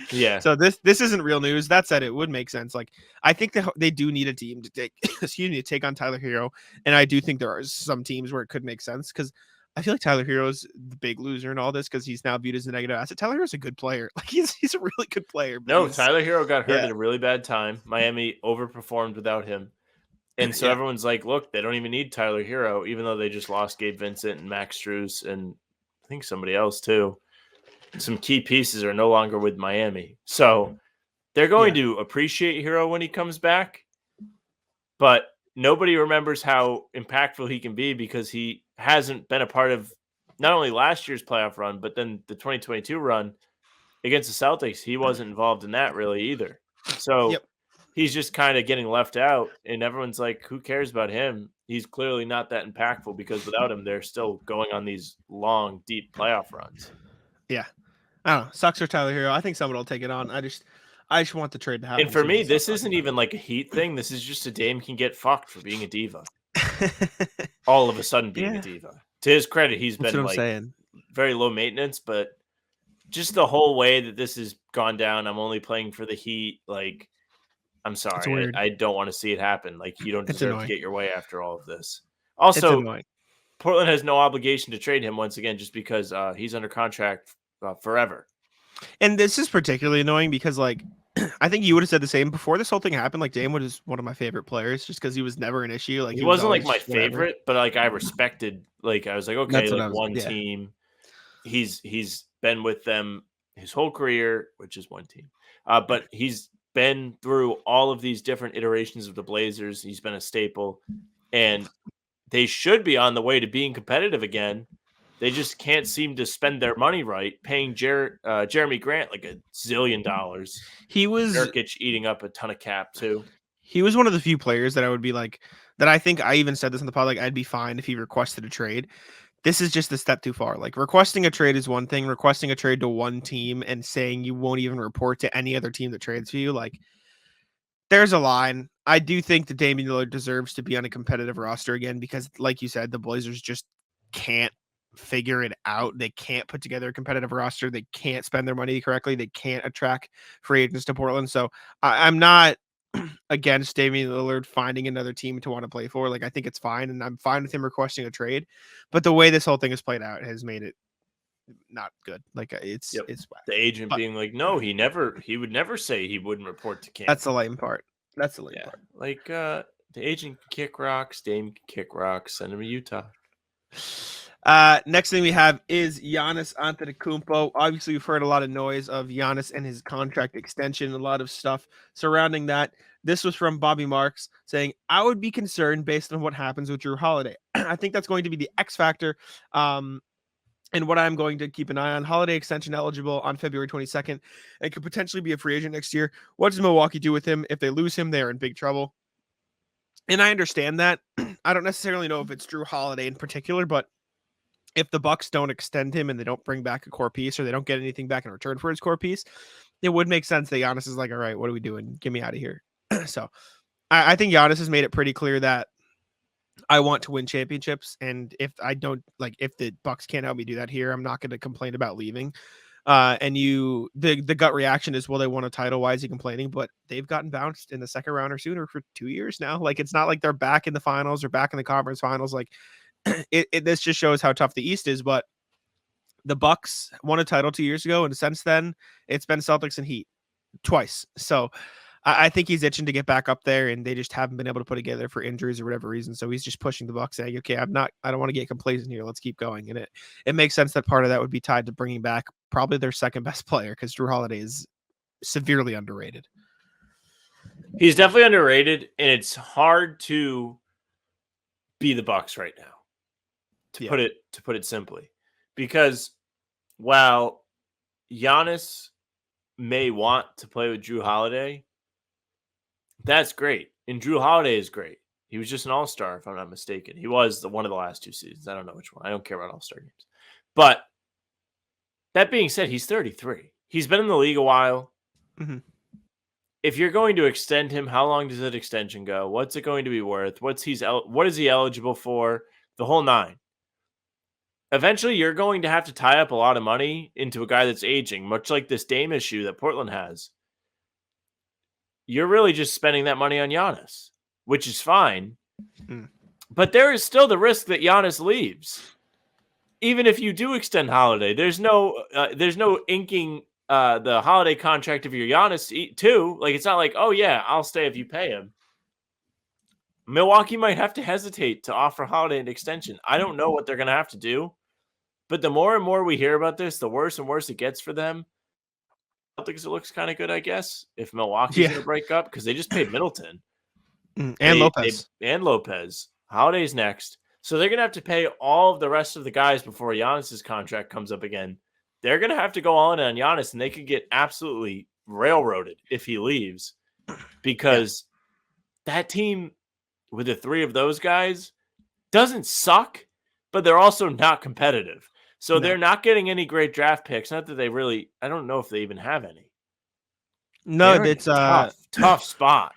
D: Yeah.
C: So this isn't real news. That said, it would make sense. Like, I think that they do need a team to take. Take on Tyler Hero, and I do think there are some teams where it could make sense because I feel like Tyler Hero's the big loser in all this because he's now viewed as a negative asset. Tyler Hero's a good player. Like, he's a really good player.
D: No, Tyler Hero got hurt at a really bad time. Miami overperformed without him. And so everyone's like, look, they don't even need Tyler Hero, even though they just lost Gabe Vincent and Max Strus and I think somebody else too. Some key pieces are no longer with Miami. So they're going to appreciate Hero when he comes back. But nobody remembers how impactful he can be because he hasn't been a part of not only last year's playoff run, but then the 2022 run against the Celtics. He wasn't involved in that really either. So he's just kind of getting left out, and everyone's like, who cares about him? He's clearly not that impactful because without him, they're still going on these long, deep playoff runs.
C: Yeah. I don't know. Sucks for Tyler Hero. I think someone will take it on. I just want the trade to happen.
D: And for me, this isn't even like a Heat thing. This is just a Dame can get fucked for being a diva. All of a sudden being a diva. To his credit, he's been like very low maintenance, but just the whole way that this has gone down, I'm only playing for the Heat, like, I'm sorry. I don't want to see it happen. Like, you don't deserve to get your way after all of this. Also, Portland has no obligation to trade him once again just because he's under contract forever.
C: And this is particularly annoying because, like, I think you would have said the same before this whole thing happened. Like, Dame was one of my favorite players just because he was never an issue. Like,
D: he wasn't like my favorite, but like I respected. Like, I was like, okay, like one team. He's been with them his whole career, which is one team. But he's been through all of these different iterations of the Blazers. He's been a staple, and they should be on the way to being competitive again. They just can't seem to spend their money right, paying Jeremy Grant like $1 zillion.
C: He was
D: Nurkic eating up a ton of cap too.
C: He was one of the few players that I would be like, that I think I even said this in the pod, like I'd be fine if he requested a trade. This is just a step too far. Like, requesting a trade is one thing. Requesting a trade to one team and saying you won't even report to any other team that trades for you, like, there's a line. I do think that Damian Lillard deserves to be on a competitive roster again because, like you said, the Blazers just can't figure it out. They can't put together a competitive roster. They can't spend their money correctly. They can't attract free agents to Portland. So I'm not against Damian Lillard finding another team to want to play for. Like, I think it's fine, and I'm fine with him requesting a trade. But the way this whole thing has played out has made it not good. Like, it's whack.
D: The agent being like, no, he would never say he wouldn't report to camp.
C: That's the lame part. That's the lame part.
D: Like, the agent can kick rocks, Dame can kick rocks, send him to Utah.
C: Next thing we have is Giannis Antetokounmpo. Obviously, we've heard a lot of noise of Giannis and his contract extension, a lot of stuff surrounding that. This was from Bobby Marks saying, I would be concerned based on what happens with Jrue Holiday. I think that's going to be the X factor. And what I'm going to keep an eye on. Holiday extension eligible on February 22nd and could potentially be a free agent next year. What does Milwaukee do with him? If they lose him, they're in big trouble. And I understand that. I don't necessarily know if it's Jrue Holiday in particular, but if the Bucks don't extend him and they don't bring back a core piece or they don't get anything back in return for his core piece, it would make sense that Giannis is like, all right, what are we doing? Get me out of here. So I think Giannis has made it pretty clear that I want to win championships. And if I don't, like, if the Bucks can't help me do that here, I'm not going to complain about leaving. And the gut reaction is, well, they won a title. Why is he complaining? But they've gotten bounced in the second round or sooner for 2 years now. Like, it's not like they're back in the finals or back in the conference finals. Like, this just shows how tough the East is. But the Bucks won a title 2 years ago, and since then it's been Celtics and Heat twice. So I think he's itching to get back up there, and they just haven't been able to put together for injuries or whatever reason. So he's just pushing the Bucks, saying, okay, I don't want to get complacent here. Let's keep going. And it makes sense that part of that would be tied to bringing back probably their second best player, because Jrue Holiday is severely underrated.
D: He's definitely underrated, and it's hard to be the Bucks right now, to put it simply, because while Giannis may want to play with Jrue Holiday, that's great. And Jrue Holiday is great. He was just an all-star, if I'm not mistaken. He was one of the last 2 seasons. I don't know which one. I don't care about all-star games. But that being said, he's 33. He's been in the league a while.
C: Mm-hmm.
D: If you're going to extend him, how long does that extension go? What's it going to be worth? What is he eligible for? The whole nine. Eventually, you're going to have to tie up a lot of money into a guy that's aging, much like this Dame issue that Portland has. You're really just spending that money on Giannis, which is fine. But there is still the risk that Giannis leaves. Even if you do extend Holiday, there's no inking the Holiday contract of your Giannis too. Like, it's not like, oh yeah, I'll stay if you pay him. Milwaukee might have to hesitate to offer Holiday an extension. I don't know what they're going to have to do. But the more and more we hear about this, the worse and worse it gets for them. Celtics, it looks kind of good, I guess, if Milwaukee's going to break up, because they just paid Middleton.
C: And
D: Lopez. Holiday's next. So they're going to have to pay all of the rest of the guys before Giannis's contract comes up again. They're going to have to go on Giannis, and they could get absolutely railroaded if he leaves, because that team with the three of those guys doesn't suck, but they're also not competitive. So they're not getting any great draft picks. Not that they really, I don't know if they even have any.
C: No, it's
D: a tough spot.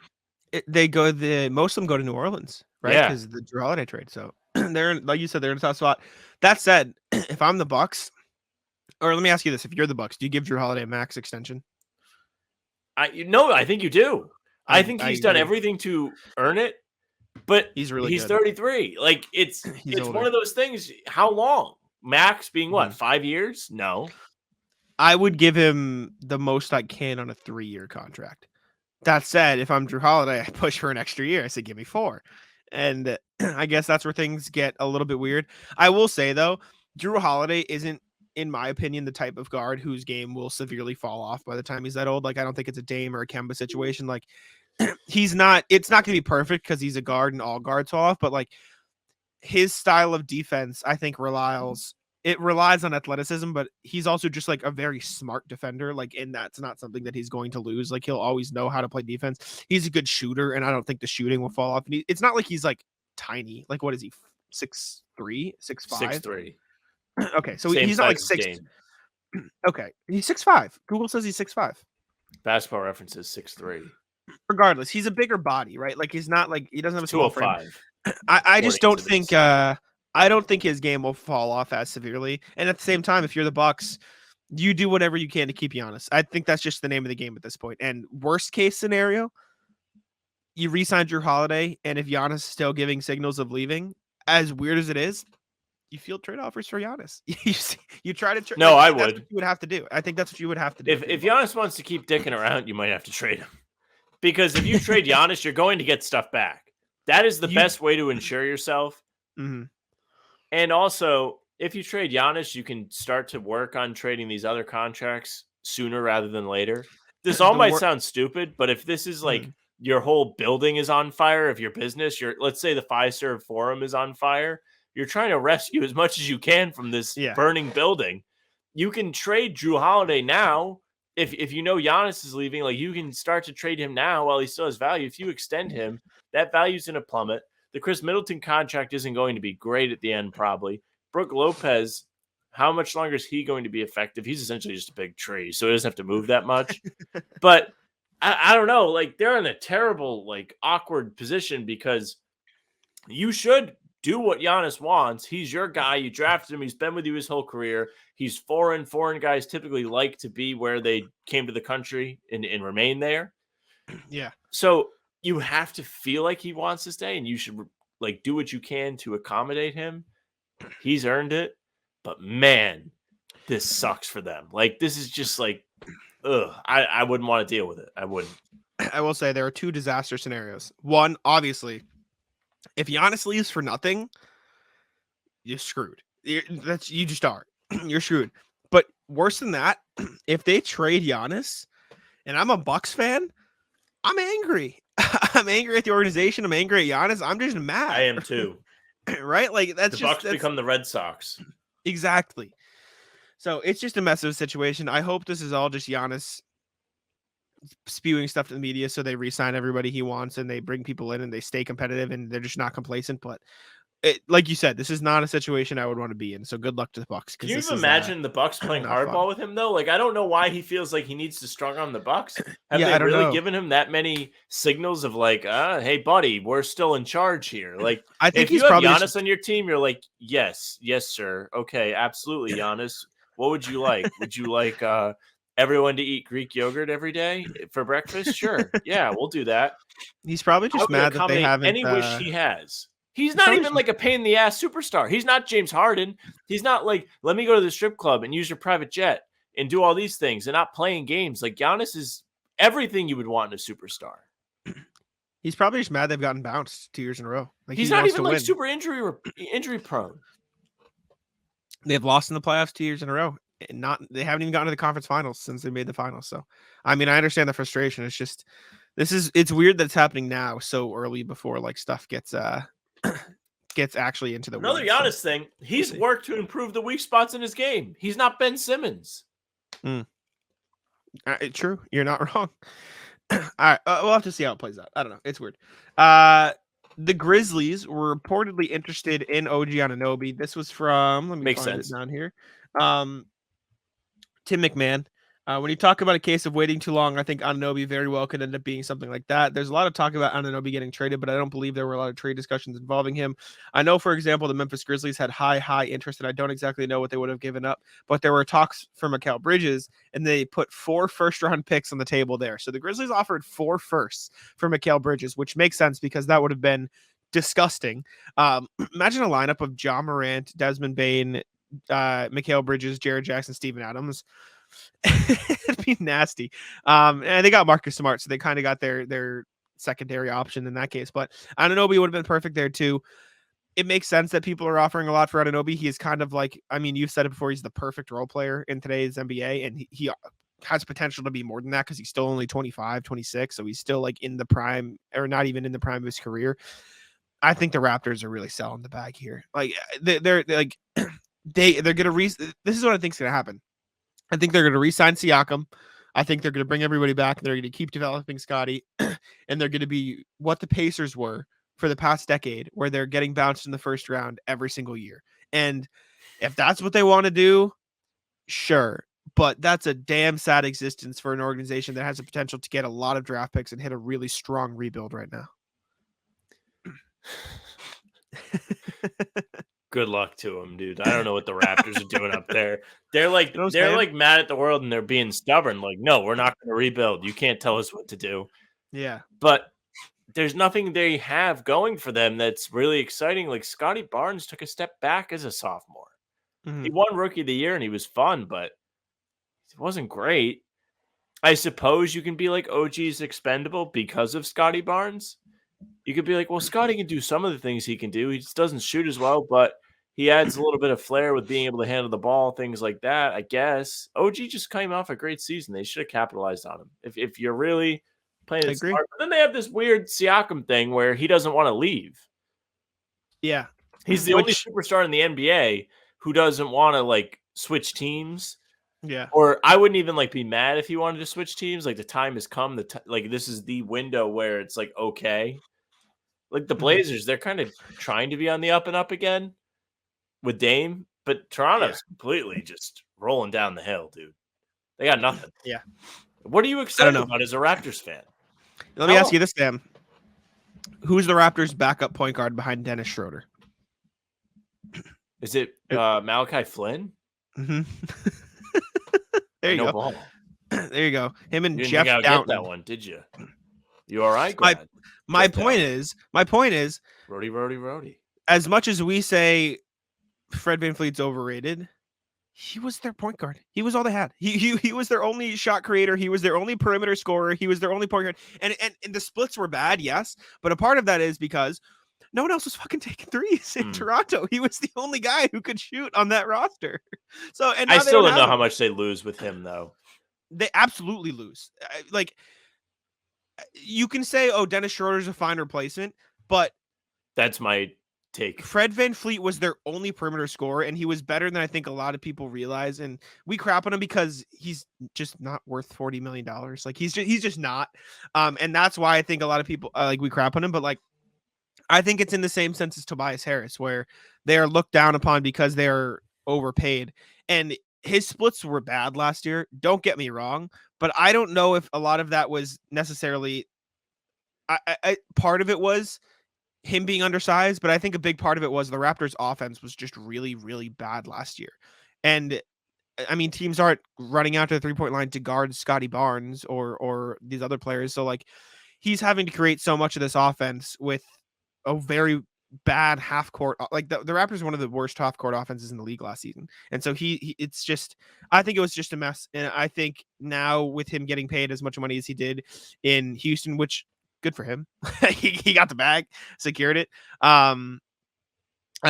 C: Most of them go to New Orleans, right?
D: Yeah.
C: Because the Jrue Holiday trade. So they're, like you said, they're in a tough spot. That said, if I'm the Bucks, or let me ask you this: if you're the Bucks, do you give Jrue Holiday a max extension?
D: I think you do. I think he's done everything to earn it, but he's good. 33. Like, it's one of those things. How long? Max being what? 5 years? No.
C: I would give him the most I can on a 3-year contract. That said, if I'm Jrue Holiday, I push for an extra year. I say, give me 4. And I guess that's where things get a little bit weird. I will say, though, Jrue Holiday isn't, in my opinion, the type of guard whose game will severely fall off by the time he's that old. Like, I don't think it's a Dame or a Kemba situation. Like, it's not going to be perfect because he's a guard and all guards fall off, but like, his style of defense, I think, relies on athleticism, but he's also just like a very smart defender. Like, and that's not something that he's going to lose. Like, he'll always know how to play defense. He's a good shooter, and I don't think the shooting will fall off. And it's not like he's like tiny. Like, what is he? 6'3", 6'5"?
D: 6'3".
C: Okay, so he's not like 6. Okay, he's 6'5". Google says he's 6'5".
D: Basketball Reference is 6'3".
C: regardless, he's a bigger body, right? Like he doesn't have a small frame.
D: 205.
C: I just don't
D: according to
C: think
D: this.
C: I don't think his game will fall off as severely. And at the same time, if you're the Bucks, you do whatever you can to keep Giannis. I think that's just the name of the game at this point. And worst case scenario, you re-sign Jrue Holiday, and if Giannis is still giving signals of leaving, as weird as it is, you field trade offers for Giannis. you try to trade.
D: No, I
C: That's
D: would.
C: what you would have to do. I think that's what you would have to do.
D: If Giannis wants to keep dicking around, you might have to trade him. Because if you trade Giannis, you're going to get stuff back. That is the best way to ensure yourself.
C: Mm-hmm.
D: And also, if you trade Giannis, you can start to work on trading these other contracts sooner rather than later. This all might sound stupid, but if this is like your whole building is on fire, if your business, let's say the Fiserv Forum is on fire, you're trying to rescue as much as you can from this burning building. You can trade Jrue Holiday now. If you know Giannis is leaving, like you can start to trade him now while he still has value. If you extend him, that value's going to plummet. The Chris Middleton contract isn't going to be great at the end, probably. Brooke Lopez, how much longer is he going to be effective? He's essentially just a big tree, so he doesn't have to move that much. But I don't know. Like, they're in a terrible, like, awkward position because you should do what Giannis wants. He's your guy. You drafted him. He's been with you his whole career. He's foreign. Foreign guys typically like to be where they came to the country and remain there.
C: Yeah.
D: So you have to feel like he wants to stay, and you should like do what you can to accommodate him. He's earned it, but man, this sucks for them. Like, this is just like, ugh. I wouldn't want to deal with it. I wouldn't.
C: I will say there are two disaster scenarios. One, obviously, if Giannis leaves for nothing, you're screwed. You just are. You're screwed. But worse than that, if they trade Giannis, and I'm a Bucks fan, I'm angry. I'm angry at the organization. I'm angry at Giannis. I'm just mad.
D: I am too.
C: Right? Like that's
D: the Bucks become the Red Sox.
C: Exactly. So it's just a mess of a situation. I hope this is all just Giannis spewing stuff to the media so they re-sign everybody he wants and they bring people in and they stay competitive and they're just not complacent. But like you said, this is not a situation I would want to be in. So good luck to the Bucks.
D: Can you even imagine the Bucks playing hardball with him though? Like, I don't know why he feels like he needs to strong on the Bucks. Have they really given him that many signals of like, hey buddy, we're still in charge here? Like,
C: I think
D: if you have Giannis on your team, you're like, yes, sir. Okay, absolutely, Giannis. What would you like? Would you like everyone to eat Greek yogurt every day for breakfast? Sure. Yeah, we'll do that.
C: He's probably just mad that they haven't
D: any wish he has. He's not even like a pain in the ass superstar. He's not James Harden. He's not like, let me go to the strip club and use your private jet and do all these things and not playing games. Like, Giannis is everything you would want in a superstar.
C: He's probably just mad they've gotten bounced 2 years in a row. Like,
D: he's not even like super injury prone.
C: They've lost in the playoffs 2 years in a row. They haven't even gotten to the conference finals since they made the finals. So, I mean, I understand the frustration. It's just, it's weird that it's happening now so early before like stuff gets actually into the
D: another Giannis thing. He's worked to improve the weak spots in his game. He's not Ben Simmons.
C: True. You're not wrong. All right. We'll have to see how it plays out. I don't know. It's weird. The Grizzlies were reportedly interested in OG Anunoby. This was from, let me find it down here. Tim McMahon. When you talk about a case of waiting too long, I think Anunoby very well could end up being something like that. There's a lot of talk about Anunoby getting traded, but I don't believe there were a lot of trade discussions involving him. I know, for example, the Memphis Grizzlies had high interest, and I don't exactly know what they would have given up, but there were talks for Mikal Bridges, and they put 4 first-round picks on the table there. So the Grizzlies offered 4 firsts for Mikal Bridges, which makes sense because that would have been disgusting. Imagine a lineup of John Morant, Desmond Bane, Mikal Bridges, Jared Jackson, Steven Adams. It'd be nasty. And they got Marcus Smart, so they kind of got their secondary option in that case. But Anunoby would have been perfect there too. It makes sense that people are offering a lot for Anunoby. He is kind of like, I mean, you've said it before, he's the perfect role player in today's NBA, and he has potential to be more than that because he's still only 25, 26, so he's still like in the prime, or not even in the prime of his career. I think the Raptors are really selling the bag here. Like they're like they're gonna this is what I think is gonna happen. I think they're going to re-sign Siakam. I think they're going to bring everybody back. They're going to keep developing Scotty, and they're going to be what the Pacers were for the past decade, where they're getting bounced in the first round every single year. And if that's what they want to do, sure. but that's a damn sad existence for an organization that has the potential to get a lot of draft picks and hit a really strong rebuild right now.
D: Good luck to them, dude. I don't know what the Raptors are doing up there. They're like
C: You know what I'm saying?
D: like mad at the world and they're being stubborn. Like, no, we're not going to rebuild. You can't tell us what to do.
C: Yeah.
D: But there's nothing they have going for them that's really exciting. Like Scotty Barnes took a step back as a sophomore.
C: Mhm.
D: He won Rookie of the Year and he was fun, but it wasn't great. I suppose you can be like OG's expendable because of Scotty Barnes. You could be like, well, Scotty can do some of the things he can do. He just doesn't shoot as well, but he adds a little bit of flair with being able to handle the ball, things like that, I guess. OG just came off a great season. They should have capitalized on him. If you're really playing it
C: agree.
D: smart. But then they have this weird Siakam thing where he doesn't want to leave.
C: Yeah.
D: He's the only superstar in the NBA who doesn't want to like switch teams.
C: Yeah.
D: Or I wouldn't even like be mad if he wanted to switch teams. Like the time has come. Like this is the window where it's like okay. Like the Blazers, they're kind of trying to be on the up and up again with Dame, but Toronto's completely just rolling down the hill, dude. They got nothing.
C: Yeah.
D: What are you excited about as a Raptors fan?
C: Let me ask you this, Sam. Who's the Raptors' backup point guard behind Dennis Schroeder?
D: Is it Malachi Flynn?
C: Mm-hmm. There you go.
D: Ball.
C: There you go. Him and
D: You
C: Jeff
D: didn't
C: Downton.
D: get that one, did you? You all right? Glad.
C: My point is,
D: Rody.
C: as much as we say Fred VanVleet's overrated, he was their point guard. He was all they had. He was their only shot creator. He was their only perimeter scorer. He was their only point guard. And the splits were bad, yes, but a part of that is because no one else was fucking taking threes in Toronto. He was the only guy who could shoot on that roster. So, and
D: I still don't know how much they lose with him, though.
C: They absolutely lose. Like, you can say, "Oh, Dennis Schroeder's a fine replacement," but
D: that's my take.
C: Fred VanVleet was their only perimeter scorer, and he was better than I think a lot of people realize. And we crap on him because he's just not worth $40 million. Like he's just not. And that's why I think a lot of people we crap on him. But like, I think it's in the same sense as Tobias Harris, where they are looked down upon because they're overpaid. And his splits were bad last year. Don't get me wrong, but I don't know if a lot of that was necessarily. Part of it was him being undersized, but I think a big part of it was the Raptors' offense was just really, really bad last year. And I mean, teams aren't running out to the 3-point line to guard Scotty Barnes or these other players. So like, he's having to create so much of this offense with a very bad half court. Like the Raptors are one of the worst half court offenses in the league last season. And so it's just, I think it was just a mess. And I think now with him getting paid as much money as he did in Houston, which good for him. he got the bag, secured it. I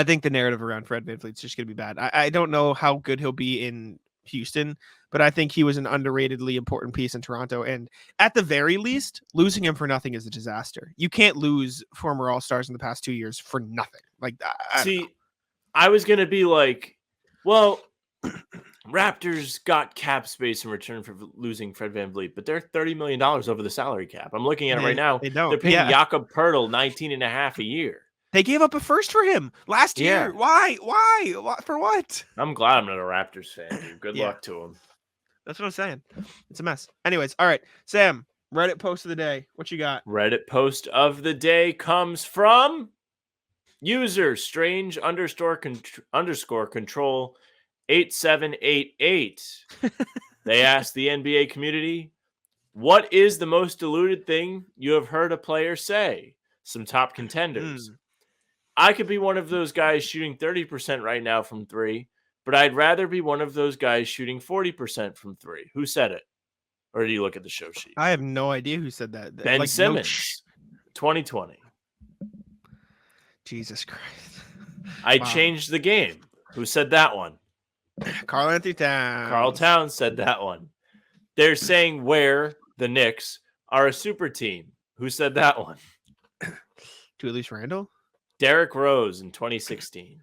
C: think the narrative around Fred VanVleet's just going to be bad. I don't know how good he'll be in Houston, but I think he was an underratedly important piece in Toronto. And at the very least, losing him for nothing is a disaster. You can't lose former All-Stars in the past 2 years for nothing. Like,
D: I was going to be like, well, Raptors got cap space in return for losing Fred VanVleet, but they're $30 million over the salary cap. I'm looking at it right now. They're paying Jakob Poeltl $19.5 a year.
C: They gave up a first for him last year. Why? For what?
D: I'm glad I'm not a Raptors fan, dude. Good luck to him.
C: That's what I'm saying. It's a mess. Anyways, all right. Sam, Reddit post of the day. What you got?
D: Reddit post of the day comes from user strange underscore control 8788. They asked the NBA community, what is the most diluted thing you have heard a player say? Some top contenders. I could be one of those guys shooting 30% right now from three, but I'd rather be one of those guys shooting 40% from three. Who said it? Or do you look at the show sheet?
C: I have no idea who said that.
D: Ben Simmons, 2020.
C: Jesus Christ.
D: I changed the game. Who said that one?
C: Karl-Anthony Towns.
D: Karl Towns said that one. They're saying where the Knicks are a super team. Who said that one?
C: Julius Randle?
D: Derrick Rose in 2016.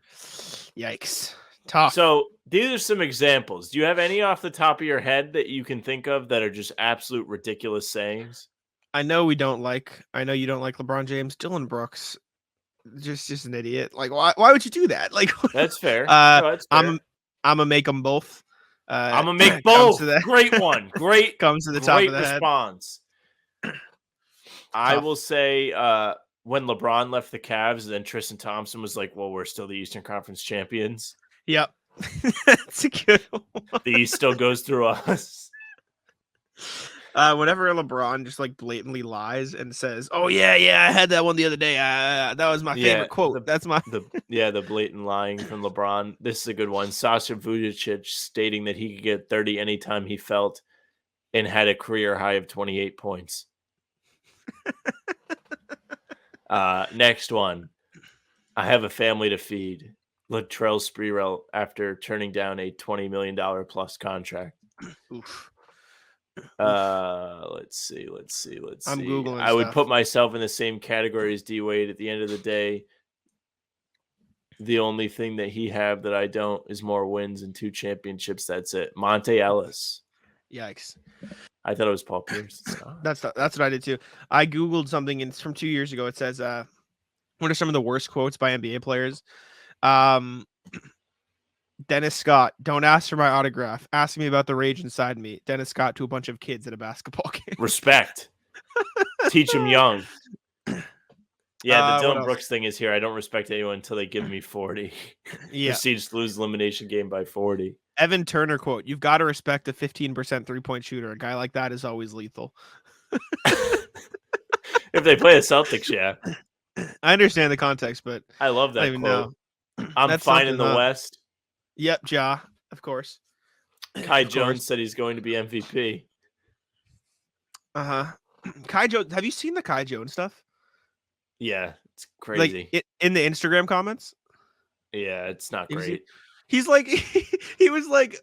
C: Yikes. Tough.
D: So these are some examples. Do you have any off the top of your head that you can think of that are just absolute ridiculous sayings?
C: I know you don't like LeBron James. Dylan Brooks, just an idiot. Like, why would you do that? Like,
D: that's fair.
C: I'm gonna make them both.
D: I'm gonna make
C: comes
D: both.
C: to the-
D: Great one. Great.
C: comes to the top
D: great
C: of the head.
D: response. I
C: Tough.
D: will say when LeBron left the Cavs, then Tristan Thompson was like, "Well, we're still the Eastern Conference champions.
C: Yep. That's a good one.
D: The East still goes through us."
C: Whenever LeBron just like blatantly lies and says, "Oh yeah, I had that one the other day. That was my favorite quote." That's my
D: the blatant lying from LeBron. This is a good one. Sasha Vujacic stating that he could get 30 anytime he felt, and had a career high of 28 points. Next one. I have a family to feed. Latrell Sprewell after turning down a $20 million plus contract.
C: Oof.
D: Let's see.
C: I'm Googling
D: I would
C: stuff.
D: put myself in the same category as D Wade. At the end of the day, the only thing that he have that I don't is more wins and 2 championships. That's it. Monte Ellis.
C: Yikes.
D: I thought it was Paul Pierce. It's not.
C: That's what I did too. I Googled something and it's from 2 years ago. It says, what are some of the worst quotes by NBA players? Dennis Scott, don't ask for my autograph. Ask me about the rage inside me. Dennis Scott to a bunch of kids at a basketball game.
D: Respect. Teach him young. Yeah, the
C: what
D: Dylan
C: else?
D: Brooks thing is here. I don't respect anyone until they give me 40.
C: Yeah.
D: Proceeds to lose elimination game by 40.
C: Evan Turner quote, you've got to respect a 15% 3-point shooter. A guy like that is always lethal.
D: If they play the Celtics, yeah.
C: I understand the context, but
D: I love
C: I
D: that
C: don't even
D: quote.
C: know.
D: I'm
C: That's
D: fine in
C: something,
D: the
C: huh?
D: West.
C: Yep, Ja, of course.
D: Kai
C: Of
D: Jones
C: course.
D: said he's going to be MVP.
C: Uh-huh. Kai Jones, have you seen the Kai Jones stuff?
D: Yeah, it's crazy.
C: Like in the Instagram comments?
D: Yeah, it's not
C: Is he-
D: great.
C: He's like, he was like,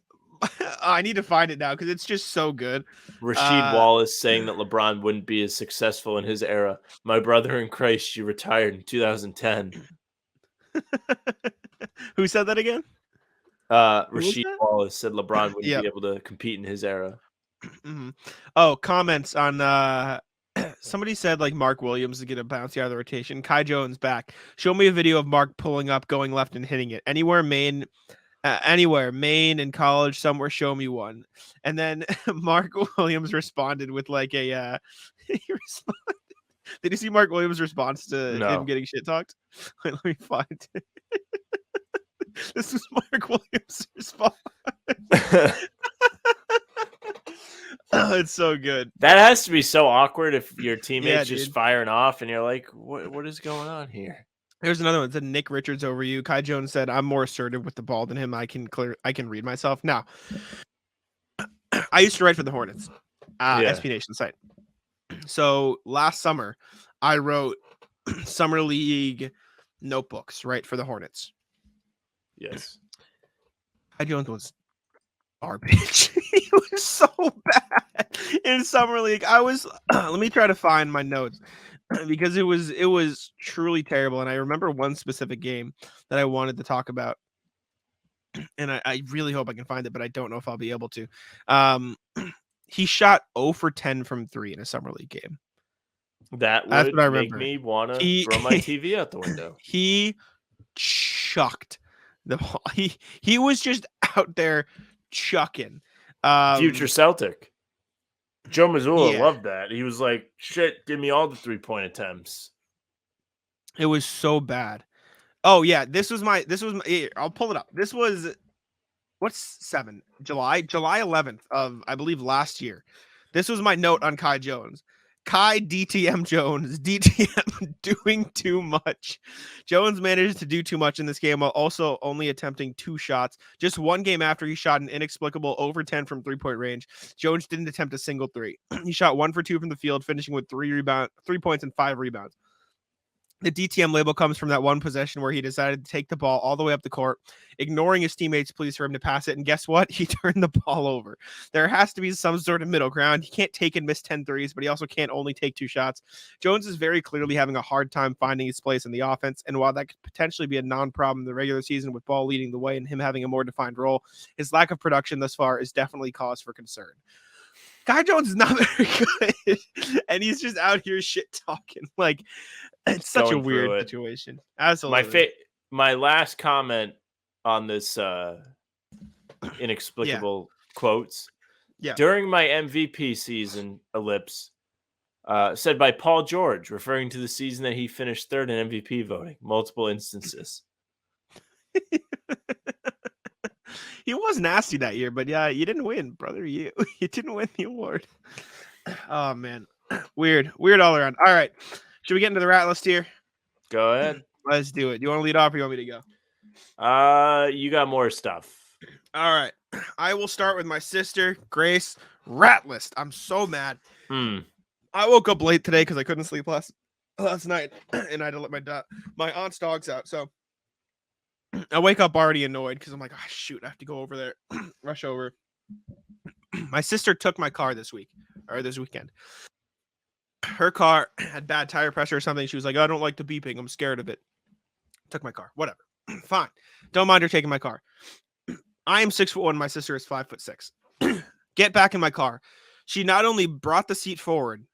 C: I need to find it now because it's just so good.
D: Rasheed Wallace saying that LeBron wouldn't be as successful in his era. My brother in Christ, you retired in 2010.
C: Who said that again?
D: Rasheed
C: that?
D: Wallace said LeBron wouldn't
C: Yep.
D: be able to compete in his era.
C: Mhm. Oh, comments on somebody said like Mark Williams is gonna bounce out of the rotation. Kai Jones back. Show me a video of Mark pulling up, going left, and hitting it. Anywhere Maine in college, somewhere. Show me one. And then Mark Williams responded with like a. He responded. Did you see Mark Williams' response to
D: No.
C: him getting shit talked? Wait, let me find it. This was Mark Williams' response. Oh, it's so good.
D: That has to be so awkward if your teammates
C: Yeah,
D: just
C: dude.
D: firing off and you're like, what is going on here?
C: Here's another one. It said Nick Richards over you. Kai Jones said, I'm more assertive with the ball than him. I can read myself. Now, I used to write for the Hornets, SB Nation site. So last summer, I wrote summer league notebooks, right, for the Hornets.
D: Yes.
C: Kai Jones was garbage. He was so bad in summer league. I was let me try to find my notes because it was truly terrible. And I remember one specific game that I wanted to talk about. And I really hope I can find it, but I don't know if I'll be able to. He shot 0 for 10 from 3 in a summer league game.
D: That
C: That's
D: would
C: what I
D: make
C: remember.
D: me want to throw my TV out the window.
C: He chucked the ball. He was just out there chucking.
D: Future Celtic. Joe Mazzulla
C: yeah.
D: loved that. He was like, shit, give me all the 3-point attempts.
C: It was so bad. Oh yeah, this was my here, I'll pull it up. This was July 11th of I believe last year. This was my note on Kai Jones. Kai DTM Jones, DTM doing too much. Jones managed to do too much in this game while also only attempting 2 shots. Just one game after he shot an inexplicable over 10 from 3-point range, Jones didn't attempt a single 3. He shot 1 for 2 from the field, finishing with 3 points and 5 rebounds. The DTM label comes from that one possession where he decided to take the ball all the way up the court, ignoring his teammates' pleas for him to pass it. And guess what? He turned the ball over. There has to be some sort of middle ground. He can't take and miss 10 threes, but he also can't only take 2 shots. Jones is very clearly having a hard time finding his place in the offense. And while that could potentially be a non-problem in the regular season with ball leading the way and him having a more defined role, his lack of production thus far is definitely cause for concern. Kai Jones is not very good, and he's just out here shit talking. Like, it's such a weird situation. Absolutely.
D: My last comment on this inexplicable quotes.
C: Yeah.
D: During my MVP season, ellipse, said by Paul George, referring to the season that he finished third in MVP voting, multiple instances.
C: He was nasty that year, but yeah, you didn't win, brother. You didn't win the award. Oh man, weird all around. All right, should we get into the rat list here?
D: Go ahead.
C: Let's do it. Do you want to lead off, or you want me to go?
D: You got more stuff.
C: All right, I will start with my sister Grace rat list. I'm so mad. I woke up late today because I couldn't sleep last night, and I had to let my aunt's dogs out. So I wake up already annoyed because I'm like, oh, shoot, I have to go over there, rush over. My sister took my car this weekend. Her car had bad tire pressure or something. She was like, I don't like the beeping. I'm scared of it. Took my car. Whatever. Fine. Don't mind her taking my car. I am 6'1". My sister is 5'6". Get back in my car. She not only brought the seat forward,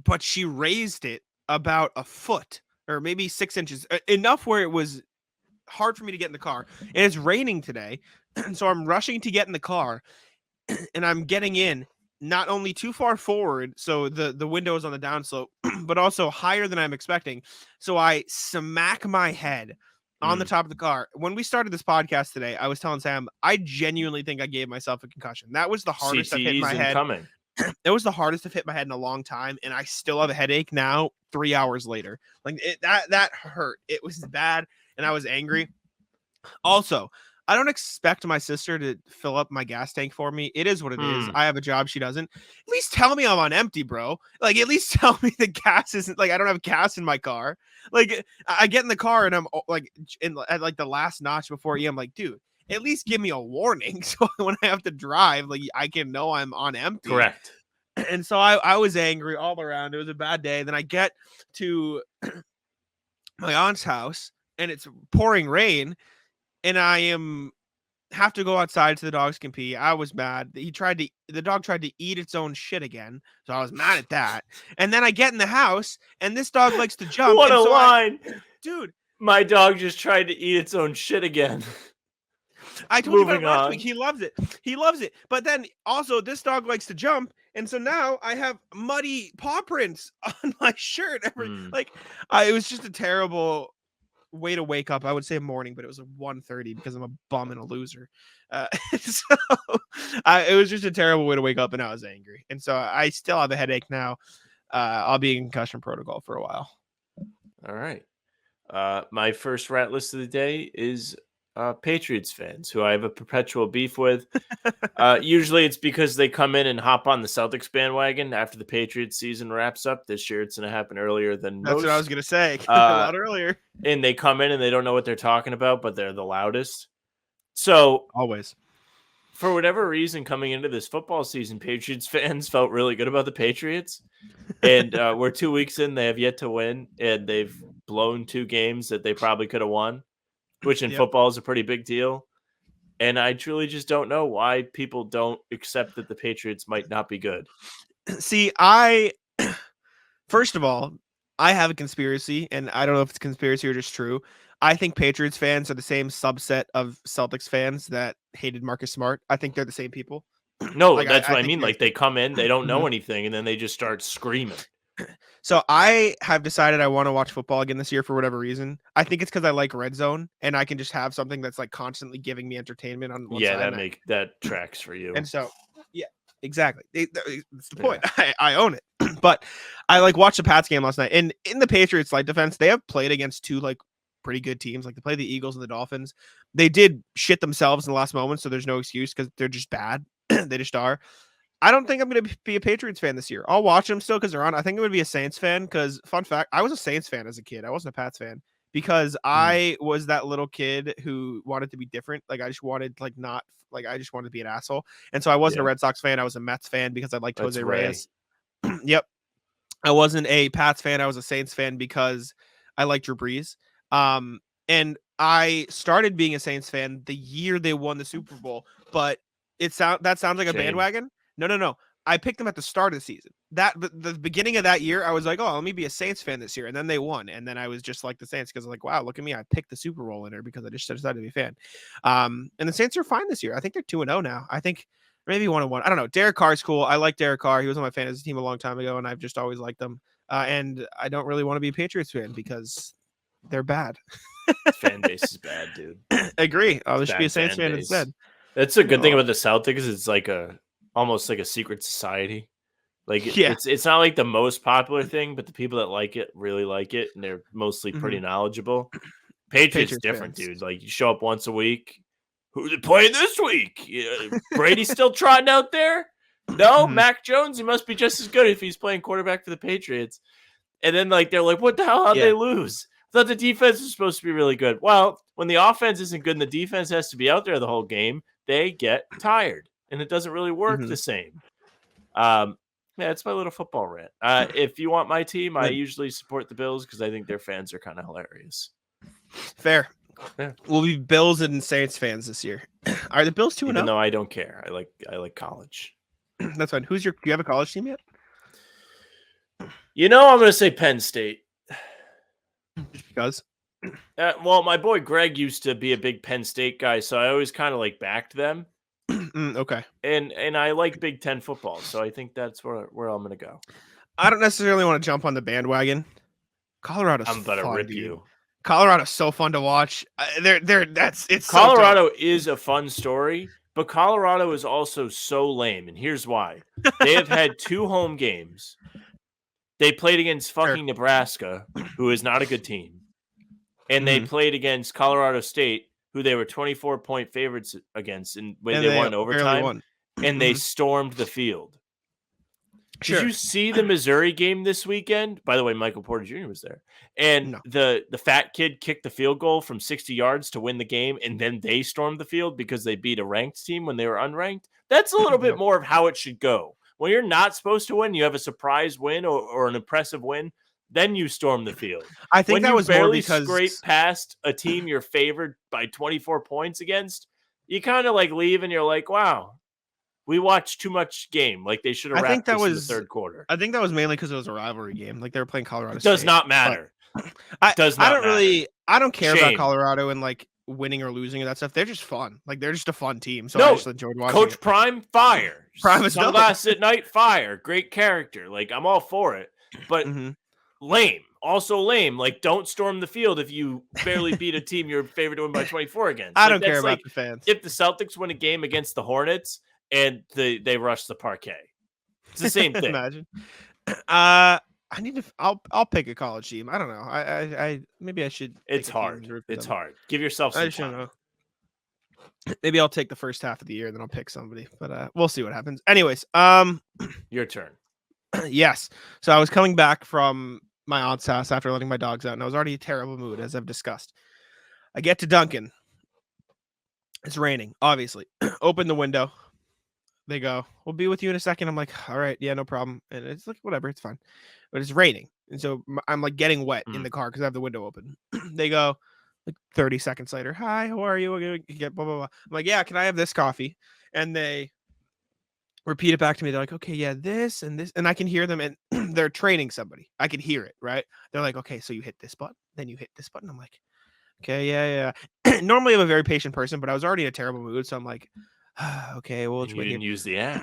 C: but she raised it about a foot or maybe 6 inches, enough where it was hard for me to get in the car. And it's raining today. So I'm rushing to get in the car and I'm getting in not only too far forward, so the window is on the downslope, but also higher than I'm expecting. So I smack my head on the top of the car. When we started this podcast today, I was telling Sam, I genuinely think I gave myself a concussion. That was the hardest I've hit my head. It was the hardest I've hit my head in a long time, and I still have a headache now 3 hours later. Like that hurt. It was bad, and I was angry. Also, I don't expect my sister to fill up my gas tank for me. It is what it is. I have a job. She doesn't. At least tell me I'm on empty, bro. Like, at least tell me the gas isn't, like, I don't have gas in my car. Like, I get in the car and I'm like, at like the last notch before I'm like, dude, at least give me a warning. So when I have to drive, like, I can know I'm on empty.
D: Correct.
C: And so I was angry all around. It was a bad day. Then I get to my aunt's house and it's pouring rain. And I have to go outside so the dogs can pee. I was mad. The dog tried to eat its own shit again. So I was mad at that. And then I get in the house and this dog likes to jump.
D: What a line.
C: Dude.
D: My dog just tried to eat its own shit again.
C: I told you about it last week. He loves it. He loves it. But then also this dog likes to jump. And so now I have muddy paw prints on my shirt. It was just a terrible way to wake up. I would say morning, but it was a 1:30 because I'm a bum and a loser. So it was just a terrible way to wake up, and I was angry. And so I still have a headache now. I'll be in concussion protocol for a while.
D: All right. My first rat list of the day is Patriots fans who I have a perpetual beef with. Usually it's because they come in and hop on the Celtics bandwagon after the Patriots season wraps up. This year it's going to happen earlier than
C: That's
D: most.
C: what I was going to say. A lot earlier.
D: And they come in and they don't know what they're talking about, but they're the loudest. So
C: always,
D: for whatever reason, coming into this football season, Patriots fans felt really good about the Patriots. And we're 2 weeks in, they have yet to win, and they've blown 2 games that they probably could have won, which in football is a pretty big deal. And I truly just don't know why people don't accept that the Patriots might not be good.
C: See, first of all, I have a conspiracy, and I don't know if it's a conspiracy or just true. I think Patriots fans are the same subset of Celtics fans that hated Marcus Smart. I think they're the same people.
D: No, that's what I mean. Like, they come in, they don't know anything, and then they just start screaming.
C: So I have decided I want to watch football again this year for whatever reason. I think it's because I like Red Zone, and I can just have something that's like constantly giving me entertainment on one side.
D: That tracks for you.
C: And so, yeah, exactly. That's the point. I own it. But I watched the Pats game last night, and in the Patriots light defense, they have played against 2 pretty good teams. Like, they play the Eagles and the Dolphins. They did shit themselves in the last moment, so there's no excuse because they're just bad. They just are. I don't think I'm going to be a Patriots fan this year. I'll watch them still because they're on. I think I'm going to be a Saints fan because, fun fact, I was a Saints fan as a kid. I wasn't a Pats fan because I was that little kid who wanted to be different. Like, I just wanted I just wanted to be an asshole. And so I wasn't a Red Sox fan. I was a Mets fan because I liked Jose Reyes. Yep. I wasn't a Pats fan. I was a Saints fan because I liked Drew Brees. And I started being a Saints fan the year they won the Super Bowl, but that sounds like a bandwagon. No. I picked them at the start of the season. the beginning of that year, I was like, oh, let me be a Saints fan this year. And then they won. And then I was just like the Saints because like, wow, look at me. I picked the Super Bowl winner because I just decided to be a fan. And the Saints are fine this year. I think they're 2-0 now. I think maybe 1-1. I don't know. Derek Carr's cool. I like Derek Carr. He was on my fantasy team a long time ago, and I've just always liked them. And I don't really want to be a Patriots fan because they're bad.
D: Fan base is bad, dude.
C: Agree. I should be a Saints fan instead.
D: That's a good thing about the Celtics. It's like almost like a secret society. Like it's not like the most popular thing, but the people that like it really like it, and they're mostly pretty knowledgeable. Patriots different, fans. Dude. Like you show up once a week. Who's it playing this week? Brady's still trotting out there? No, Mac Jones. He must be just as good if he's playing quarterback for the Patriots. And then like they're like, what the hell? How'd they lose? I thought the defense was supposed to be really good. Well, when the offense isn't good and the defense has to be out there the whole game, they get tired, and it doesn't really work the same. Yeah, it's my little football rant. If you want my team, I usually support the Bills because I think their fans are kind of hilarious.
C: Fair.
D: Yeah.
C: We'll be Bills and Saints fans this year. Are the Bills 2-0?
D: No, I don't care. I like college.
C: That's fine. Do you have a college team yet?
D: I'm going to say Penn State.
C: Just because?
D: Well, my boy Greg used to be a big Penn State guy, so I always kind of like backed them.
C: Okay.
D: And I like Big Ten football, so I think that's where I'm going to go.
C: I don't necessarily want to jump on the bandwagon. Colorado's
D: I'm about to rip
C: dude.
D: you.
C: Colorado's so fun to watch.
D: Colorado is a fun story, but Colorado is also so lame, and here's why. They have had 2 home games. They played against fucking Nebraska, who is not a good team. And they played against Colorado State, who they were 24-point favorites against, and when they won overtime, and they stormed the field. Did you see the Missouri game this weekend? By the way, Michael Porter Jr. was there. And the fat kid kicked the field goal from 60 yards to win the game, and then they stormed the field because they beat a ranked team when they were unranked. That's a little bit more of how it should go. When you're not supposed to win, you have a surprise win or an impressive win, then you storm the field.
C: I think that was
D: barely
C: more because
D: scrape past a team you're favored by 24 points against, you kind of like leave and you're like, wow, we watched too much game. Like they should have wrapped this in the third quarter.
C: I think that was mainly because it was a rivalry game. Like they were playing Colorado
D: It
C: State.
D: does not matter.
C: I don't care about Colorado and like winning or losing and that stuff. They're just fun. Like they're just a fun team. So I just enjoyed watching
D: Coach
C: it.
D: Prime, fire.
C: Prime is
D: Sunglasses at night, fire. Great character. Like I'm all for it. But lame. Also lame. Like don't storm the field if you barely beat a team you're favored to win by 24 against.
C: I don't care about the fans.
D: If the Celtics win a game against the Hornets and they rush the parquet. It's the same thing.
C: Imagine. I'll pick a college team. I don't know. I maybe I should.
D: It's hard. It's hard. Give yourself some time.
C: Know. Maybe I'll take the first half of the year, and then I'll pick somebody. But we'll see what happens. Anyways,
D: your turn.
C: Yes. So I was coming back from my aunt's house after letting my dogs out, and I was already in a terrible mood, as I've discussed. I get to Dunkin'. It's raining, obviously. Open the window. They go, we'll be with you in a second. I'm like, all right, yeah, no problem. And it's like, whatever, it's fine. But it's raining. And so I'm like getting wet in the car because I have the window open. They go like 30 seconds later, hi, how are you? We're going to get blah, blah, blah. I'm like, yeah, can I have this coffee? And they repeat it back to me. They're like, okay, yeah, this and this. And I can hear them and they're training somebody. I can hear it, right? They're like, okay, so you hit this button, then you hit this button. I'm like, okay, yeah. Normally I'm a very patient person, but I was already in a terrible mood. So I'm like, okay, well,
D: you didn't use the app.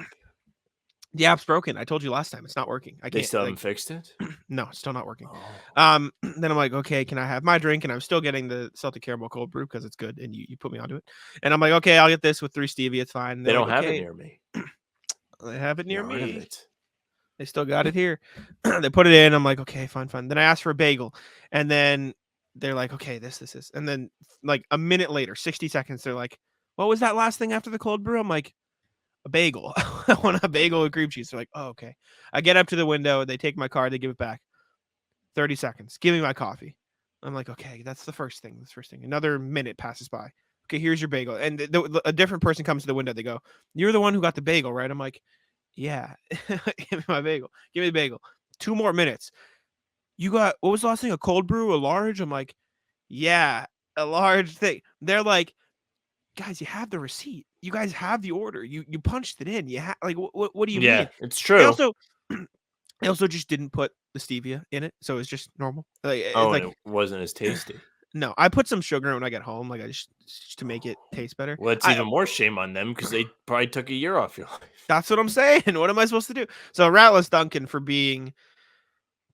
C: The app's broken. I told you last time it's not working.
D: They still haven't fixed it.
C: No, it's still not working. Then I'm like, okay, can I have my drink? And I'm still getting the Celtic Caramel cold brew because it's good, and you put me onto it. And I'm like, okay, I'll get this with 3 stevia. It's fine.
D: They don't have it near me.
C: They have it near me. They still got it here. They put it in. I'm like, okay, fine. Then I asked for a bagel, and then they're like, okay, this, and then like a minute later, 60 seconds, they're like, what was that last thing after the cold brew? I'm like, a bagel. I want a bagel with cream cheese. They're like, oh, okay. I get up to the window. They take my card. They give it back. 30 seconds. Give me my coffee. I'm like, okay, that's the first thing. Another minute passes by. Okay, here's your bagel. And a different person comes to the window. They go, you're the one who got the bagel, right? I'm like, yeah. Give me my bagel. Give me the bagel. 2 more minutes. You got, what was the last thing? A cold brew, a large? I'm like, yeah, a large thing. They're like, guys, you have the receipt. You guys have the order. You punched it in. You have like what do you mean?
D: Yeah, it's true.
C: They also just didn't put the stevia in it, so it's just normal. Like it's
D: Oh,
C: like
D: and it wasn't as tasty.
C: no, I put some sugar in it when I get home, like I just to make it taste better.
D: Well, it's even more shame on them because they probably took a year off your life.
C: That's what I'm saying. What am I supposed to do? So Ratless Duncan for being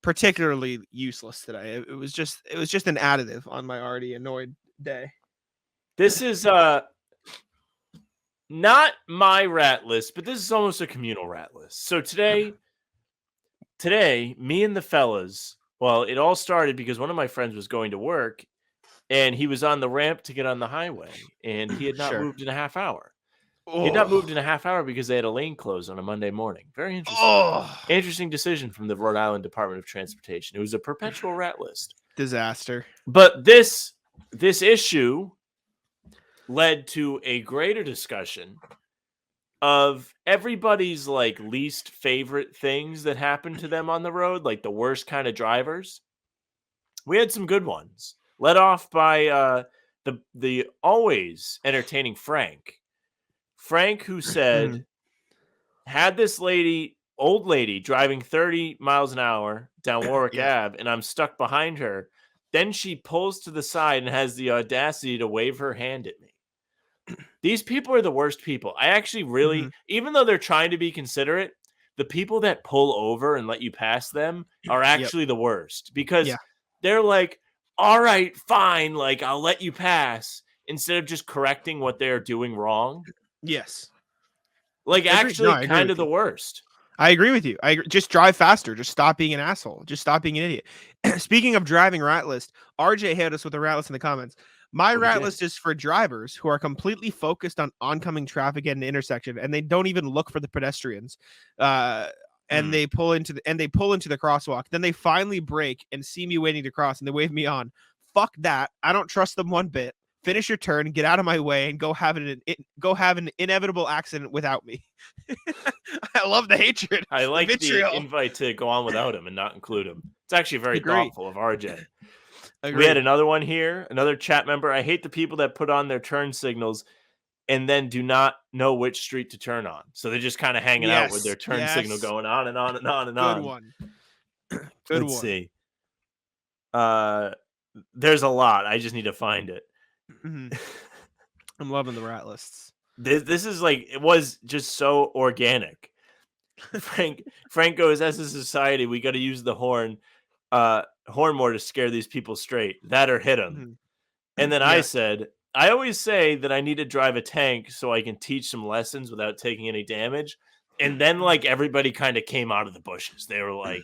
C: particularly useless today. It was just an additive on my already annoyed day.
D: This is not my rat list, but this is almost a communal rat list. So today, me and the fellas, well, it all started because one of my friends was going to work and he was on the ramp to get on the highway and he had not
C: Sure.
D: moved in a half hour.
C: Oh.
D: He had not moved in a half hour because they had a lane closed on a Monday morning. Very interesting.
C: Oh,
D: Interesting decision from the Rhode Island Department of Transportation. It was a perpetual rat list.
C: disaster.
D: But this issue led to a greater discussion of everybody's like least favorite things that happened to them on the road, like the worst kind of drivers. We had some good ones. Led off by the always entertaining Frank. Frank, who said, had this old lady driving 30 miles an hour down Warwick Ave, and I'm stuck behind her. Then she pulls to the side and has the audacity to wave her hand at me. These people are the worst people. I actually really, even though they're trying to be considerate, the people that pull over and let you pass them are actually the worst because they're like, all right, fine, like I'll let you pass instead of just correcting what they're doing wrong.
C: Yes.
D: Like actually kind of the worst.
C: I agree with you. Just drive faster. Just stop being an asshole. Just stop being an idiot. Speaking of driving rat list, RJ hit us with a rat list in the comments. My rat list is for drivers who are completely focused on oncoming traffic at an intersection and they don't even look for the pedestrians. And they pull into the crosswalk. Then they finally brake and see me waiting to cross and they wave me on. Fuck that. I don't trust them one bit. Finish your turn, get out of my way, and go have an inevitable accident without me. I love the hatred.
D: I like the invite to go on without him and not include him. It's actually very thoughtful of RJ. We had another one here, another chat member. I hate the people that put on their turn signals and then do not know which street to turn on. So they're just kind of hanging out with their turn signal going on and on and on and on.
C: Good one.
D: Let's see. There's a lot. I just need to find it.
C: I'm loving the rat lists.
D: This is like, it was just so organic. Frank goes, as a society, we got to use the horn more to scare these people straight. That or hit them. And then I said, I always say that I need to drive a tank so I can teach some lessons without taking any damage. And then like everybody kind of came out of the bushes. They were like,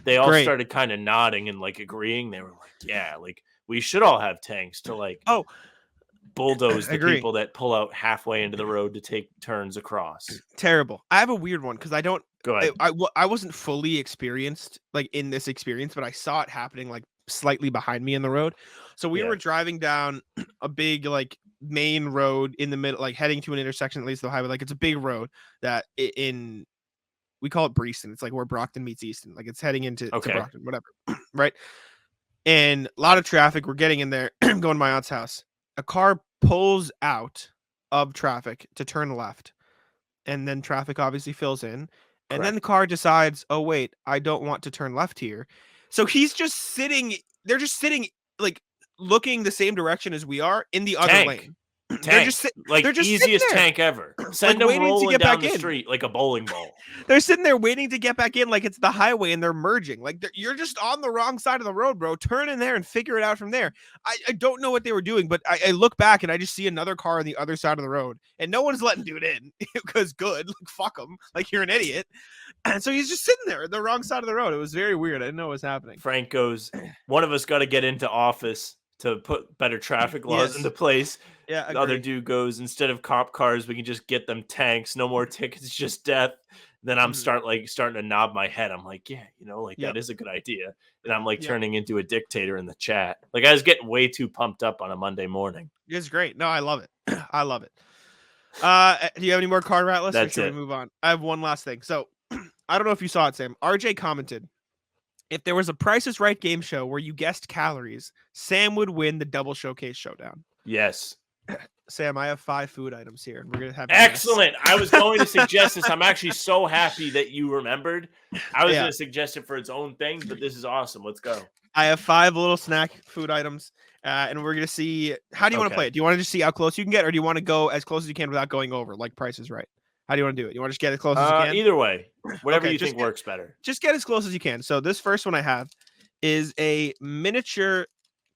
D: they all started kind of nodding and like agreeing. They were like, yeah, like we should all have tanks to like bulldoze the people that pull out halfway into the road to take turns across.
C: Terrible. I have a weird one because I don't
D: go ahead.
C: I wasn't fully experienced like in this experience, but I saw it happening like slightly behind me in the road. So we were driving down a big like main road in the middle, like heading to an intersection that leads to the highway. Like it's a big road that we call it Breeston. It's like where Brockton meets Easton. Like it's heading into to Brockton, whatever. Right. And a lot of traffic. We're getting in there, going to my aunt's house. A car pulls out of traffic to turn left. And then traffic obviously fills in. And then the car decides, oh, wait, I don't want to turn left here. So he's just sitting. They're just sitting like looking the same direction as we are in the other lane. They're just
D: easiest tank ever. Send them rolling down the street like a bowling ball.
C: They're sitting there waiting to get back in like it's the highway and they're merging. Like you're just on the wrong side of the road, bro. Turn in there and figure it out from there. I don't know what they were doing, but I look back and I just see another car on the other side of the road and no one's letting dude in because good. Like, fuck him. Like you're an idiot. And so he's just sitting there at the wrong side of the road. It was very weird. I didn't know what was happening.
D: Frank goes, one of us got to get into office to put better traffic laws into place.
C: Yeah,
D: the other dude goes, instead of cop cars, we can just get them tanks. No more tickets, just death. Then I'm starting to nod my head. I'm like, yeah, that is a good idea. And I'm like turning into a dictator in the chat. Like I was getting way too pumped up on a Monday morning.
C: It's great. No, I love it. I love it. Do you have any more car rat lists?
D: That's
C: or should
D: it.
C: we move on? I have one last thing. So I don't know if you saw it, Sam. RJ commented, if there was a Price is Right game show where you guessed calories, Sam would win the double showcase showdown.
D: Yes.
C: Sam, I have 5 food items here, and we're gonna have you guess.
D: Excellent. I was going to suggest this. I'm actually so happy that you remembered. I was
C: Yeah.
D: going to suggest it for its own thing, but this is awesome. Let's go.
C: I have 5 little snack food items, and we're gonna see. How do you want to
D: Okay.
C: play it? Do you want to just see how close you can get, or do you want to go as close as you can without going over, like Price is Right? How do you want to do it? You want to just get as close as you can?
D: Either way, whatever
C: Okay,
D: you
C: just
D: think
C: get-
D: works better.
C: Just get as close as you can. So this first one I have is a miniature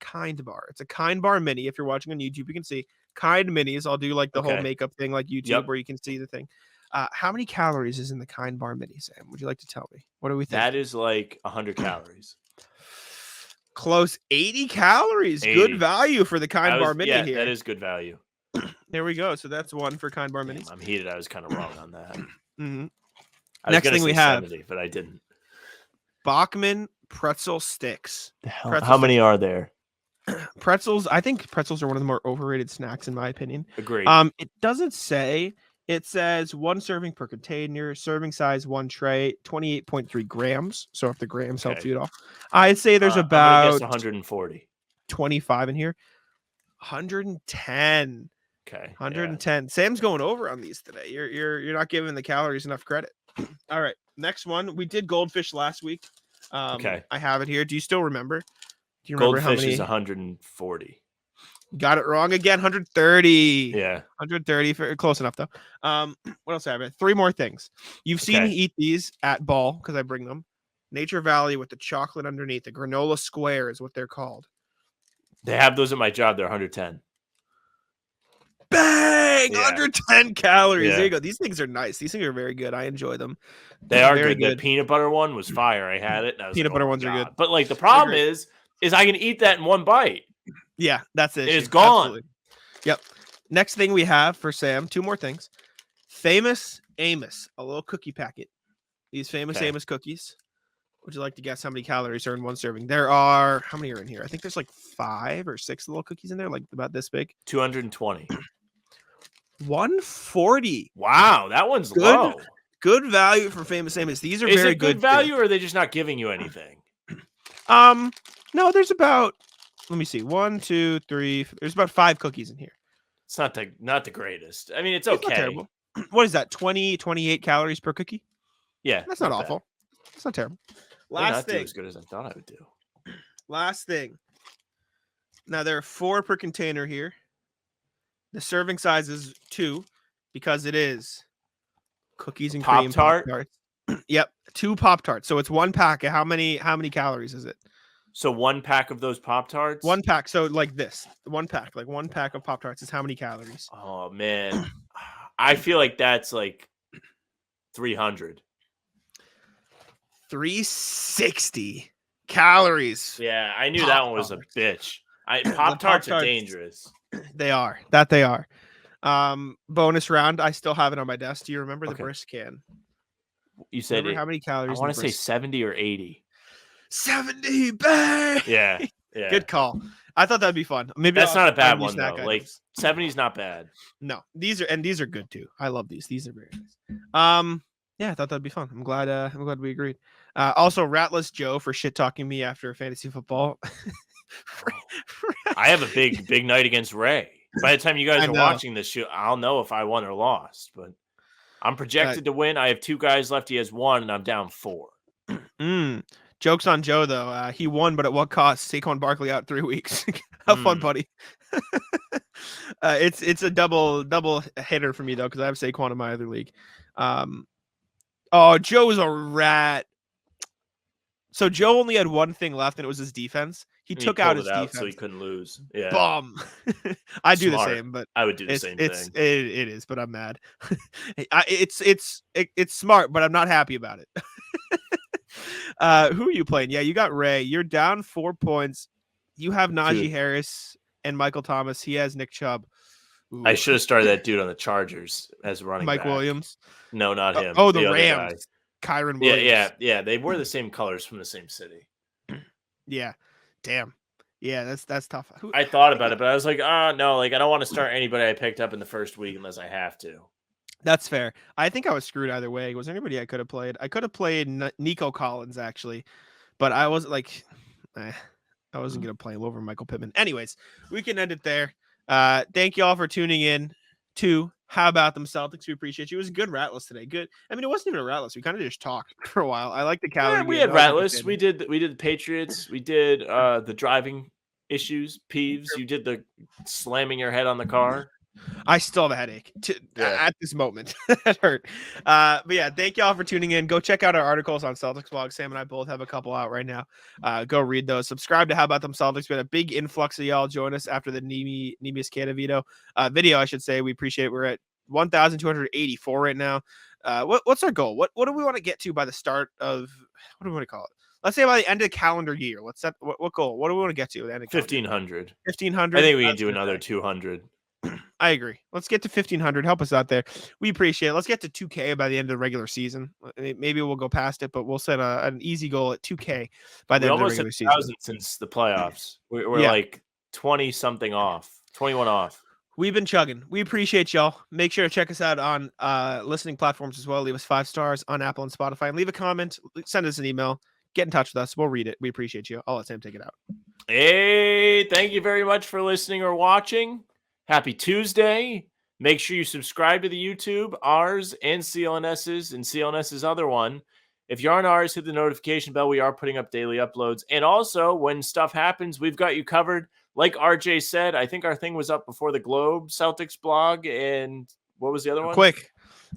C: Kind Bar. It's a Kind Bar mini. If you're watching on YouTube, you can see Kind Minis. I'll do like the whole
D: Okay.
C: makeup thing like YouTube
D: Yep.
C: where you can see the thing. How many calories is in the Kind Bar mini, Sam? Would you like to tell me? What do we think?
D: That is like 100 calories.
C: Close 80 calories.
D: 80.
C: Good value for the Kind
D: I
C: Bar
D: was-
C: mini
D: yeah,
C: here.
D: that is good value.
C: There we go. So that's one for Kind Bar
D: Damn,
C: minis.
D: I'm heated. I was kind of wrong on that.
C: hmm
D: I was
C: Next
D: gonna
C: thing we
D: say
C: have-
D: 70, but I didn't.
C: Bachman pretzel sticks. Pretzel
D: How many are there?
C: Pretzels. I think pretzels are one of the more overrated snacks in my opinion.
D: Agreed.
C: It doesn't say. It says 1 serving per container, serving size 1 tray, 28.3 grams. So if the grams helps
D: Okay.
C: you at all, I'd say there's
D: I'm gonna guess
C: about
D: 140.
C: 25 in here. 110.
D: Okay. yeah.
C: 110. Sam's going over on these today. You're not giving the calories enough credit. All right, next one. We did goldfish last week.
D: Okay.
C: I have it here. Do you still remember? Do you remember
D: Goldfish
C: how many?
D: is 140.
C: Got it wrong again. 130.
D: Yeah.
C: 130 for close enough though. What else have I? 3 more things. You've seen me
D: Okay.
C: eat these at Ball because I bring them. Nature Valley with the chocolate underneath. The granola square is what they're called.
D: They have those at my job. They're 110.
C: Bang!
D: Yeah.
C: 110 calories. There
D: Yeah.
C: you go. These things are nice. These things are very good. I enjoy them.
D: They are
C: Very
D: good. The peanut butter one was fire. I had it. And I was
C: Peanut
D: like,
C: butter
D: oh my
C: ones are good.
D: God. But like the problem
C: great.
D: is I can eat that in one bite.
C: Yeah, that's it.
D: It's gone.
C: Absolutely. Yep. Next thing we have for Sam, 2 more things. Famous Amos, a little cookie packet. These Famous
D: Okay.
C: Amos cookies. Would you like to guess how many calories are in 1 serving? There are, how many are in here? I think there's like 5 or 6 little cookies in there, like about this big.
D: 220.
C: 140.
D: Wow, that one's
C: Good
D: low.
C: Good value for Famous Amos. These are
D: Is
C: very
D: it good
C: too.
D: value or are they just not giving you anything?
C: No, there's about, let me see, 1, 2, 3. There's about 5 cookies in here.
D: It's not the greatest. I mean, it's
C: It's not
D: okay.
C: terrible. What is that? 28 calories per cookie?
D: Yeah,
C: That's not
D: bad.
C: awful. It's not terrible.
D: Did
C: Last
D: not do
C: thing.
D: as good as I thought I would do.
C: Last thing. Now there are 4 per container here. The serving size is 2 because it is cookies and cream
D: Pop-Tart?
C: Pop-Tarts. Yep, 2 Pop-Tarts. So it's 1 pack. How many calories is it?
D: So 1 pack of those Pop-Tarts?
C: 1 pack. So like this. 1 pack. Like 1 pack of Pop-Tarts is how many calories?
D: Oh man. I feel like that's like 300.
C: 360 calories.
D: Yeah, I knew that one was a
C: Pop-Tarts.
D: bitch. Pop-Tarts are
C: Pop-Tarts.
D: dangerous.
C: They are. That they are. Bonus round. I still have it on my desk. Do you remember the
D: Okay.
C: brisk can?
D: You said
C: Remember
D: it,
C: how many
D: I
C: calories?
D: want to say 70 or 80.
C: 70. Bang!
D: Yeah. Yeah.
C: Good call. I thought that'd be fun. Maybe
D: That's
C: I'll
D: not a bad
C: find new
D: one
C: snack
D: though. Like
C: items.
D: 70 is not bad.
C: No, these are good too. I love these. These are very nice. Yeah, I thought that'd be fun. I'm glad we agreed. Also, Ratless Joe for shit talking me after fantasy football.
D: I have a big night against Ray. By the time you guys
C: I
D: are
C: know.
D: watching this show, I'll know if I won or lost. But I'm projected to win. I have 2 guys left. He has 1, and I'm down 4.
C: Jokes on Joe though. He won, but at what cost? Saquon Barkley out 3 weeks. Have fun, buddy. It's a double hitter for me though, because I have Saquon in my other league. Oh, Joe's a rat. So Joe only had one thing left, and it was his defense. He
D: And
C: took out
D: pulled
C: his
D: it out
C: defense.
D: so he couldn't lose. Yeah,
C: Bum. I do
D: Smart.
C: the same, but
D: I would do the
C: it's
D: same
C: it's
D: thing.
C: it is, but I'm mad. It's smart, but I'm not happy about it. Who are you playing? Yeah, you got Ray. You're down 4 points. You have Najee
D: Dude.
C: Harris and Michael Thomas. He has Nick Chubb.
D: I
C: Ooh.
D: should have started that dude on the Chargers as running
C: Mike
D: back.
C: Williams.
D: No, not him.
C: Oh, the
D: other
C: Rams.
D: guy.
C: Kyron
D: Yeah,
C: Williams.
D: yeah. They were the same colors from the same city.
C: Yeah. Damn. Yeah, that's tough. Who,
D: I thought about it, but I was like, oh no, like I don't want to start anybody I picked up in the first week unless I have to.
C: That's fair. I think I was screwed either way. Was there anybody I could have played? I could have played Nico Collins actually, but I was like, I wasn't gonna play him over Michael Pittman. Anyways, we can end it there. Thank you all for tuning in to How About Them Celtics. We appreciate you. It was a good rat list today. Good. I mean, it wasn't even a rat list. We kind of just talked for a while. I like the calorie.
D: We had rat lists. We did the Patriots. We did the driving issues, peeves. You did the slamming your head on the car.
C: I still have a headache at this moment. That hurt. But yeah, thank y'all for tuning in. Go check out our articles on Celtics blog. Sam and I both have a couple out right now. Go read those. Subscribe to How About Them Celtics. We had a big influx of y'all join us after the Neemias Queta video, I should say. We appreciate it. We're at 1,284 right now. What's our goal? What do we want to get to by the start of, what do we want to call it? Let's say by the end of the calendar year. Let's set what goal? What do we want to get to at the end of
D: 1,500.
C: 1,500.
D: I think we can do another 200.
C: I agree. Let's get to 1,500. Help us out there. We appreciate it. Let's get to 2K by the end of the regular season. Maybe we'll go past it, but we'll set an easy goal at 2K by the end of the regular season.
D: Almost 1,000 since the playoffs. We're like 20 something off, 21 off.
C: We've been chugging. We appreciate y'all. Make sure to check us out on listening platforms as well. Leave us 5 stars on Apple and Spotify, and leave a comment. Send us an email. Get in touch with us. We'll read it. We appreciate you. I'll let Sam take it out.
D: Hey, thank you very much for listening or watching. Happy Tuesday. Make sure you subscribe to the YouTube, ours, and CLNS's, and CLNS's other one. If you're on ours, hit the notification bell. We are putting up daily uploads. And also, when stuff happens, we've got you covered. Like RJ said, I think our thing was up before the Globe Celtics blog. And what was the other one?
C: Quick.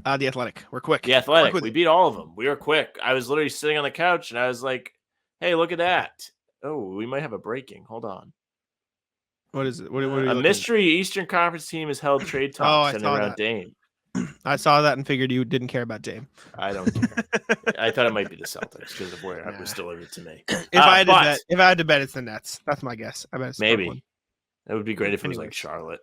C: The Athletic. We're quick.
D: The Athletic. We beat all of them. We were quick. I was literally sitting on the couch, and I was like, hey, look at that. Oh, we might have a breaking. Hold on.
C: What is it?
D: A mystery Eastern Conference team has held trade talks and around Dame.
C: I saw that and figured you didn't care about Dame.
D: I don't care. I thought it might be the Celtics because of where it was delivered to me.
C: If I had to bet, it's the Nets. That's my guess. I bet it's
D: maybe. That would be great if it was like Charlotte.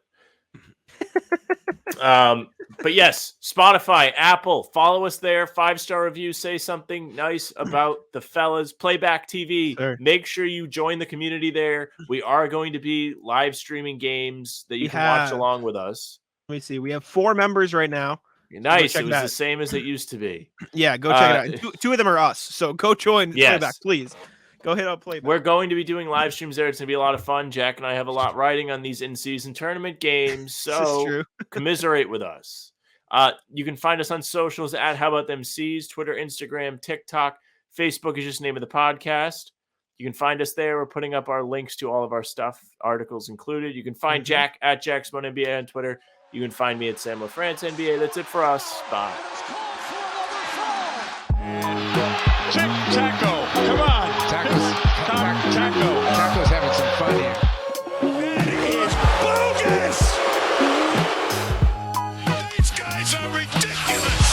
D: But yes, Spotify, Apple, follow us there. 5-star review, say something nice about the fellas. Playback TV, sure. Make sure you join the community there. We are going to be live streaming games that you can watch along with us.
C: Let me see. We have 4 members right now.
D: Nice. It was the same as it used to be.
C: Yeah, go check it out. 2 of them are us, so go join Playback, please. Go hit up Playback.
D: We're going to be doing live streams there. It's going to be a lot of fun. Jack and I have a lot riding on these in-season tournament games, so commiserate with us. You can find us on socials at How About Them C's, Twitter, Instagram, TikTok. Facebook is just the name of the podcast. You can find us there. We're putting up our links to all of our stuff, articles included. You can find Jack at JackSponeNBA on Twitter. You can find me at Sam LaFrance NBA. That's it for us. Bye.
B: Taco, come on. Taco's having some fun here.
A: That is bogus! These guys are ridiculous!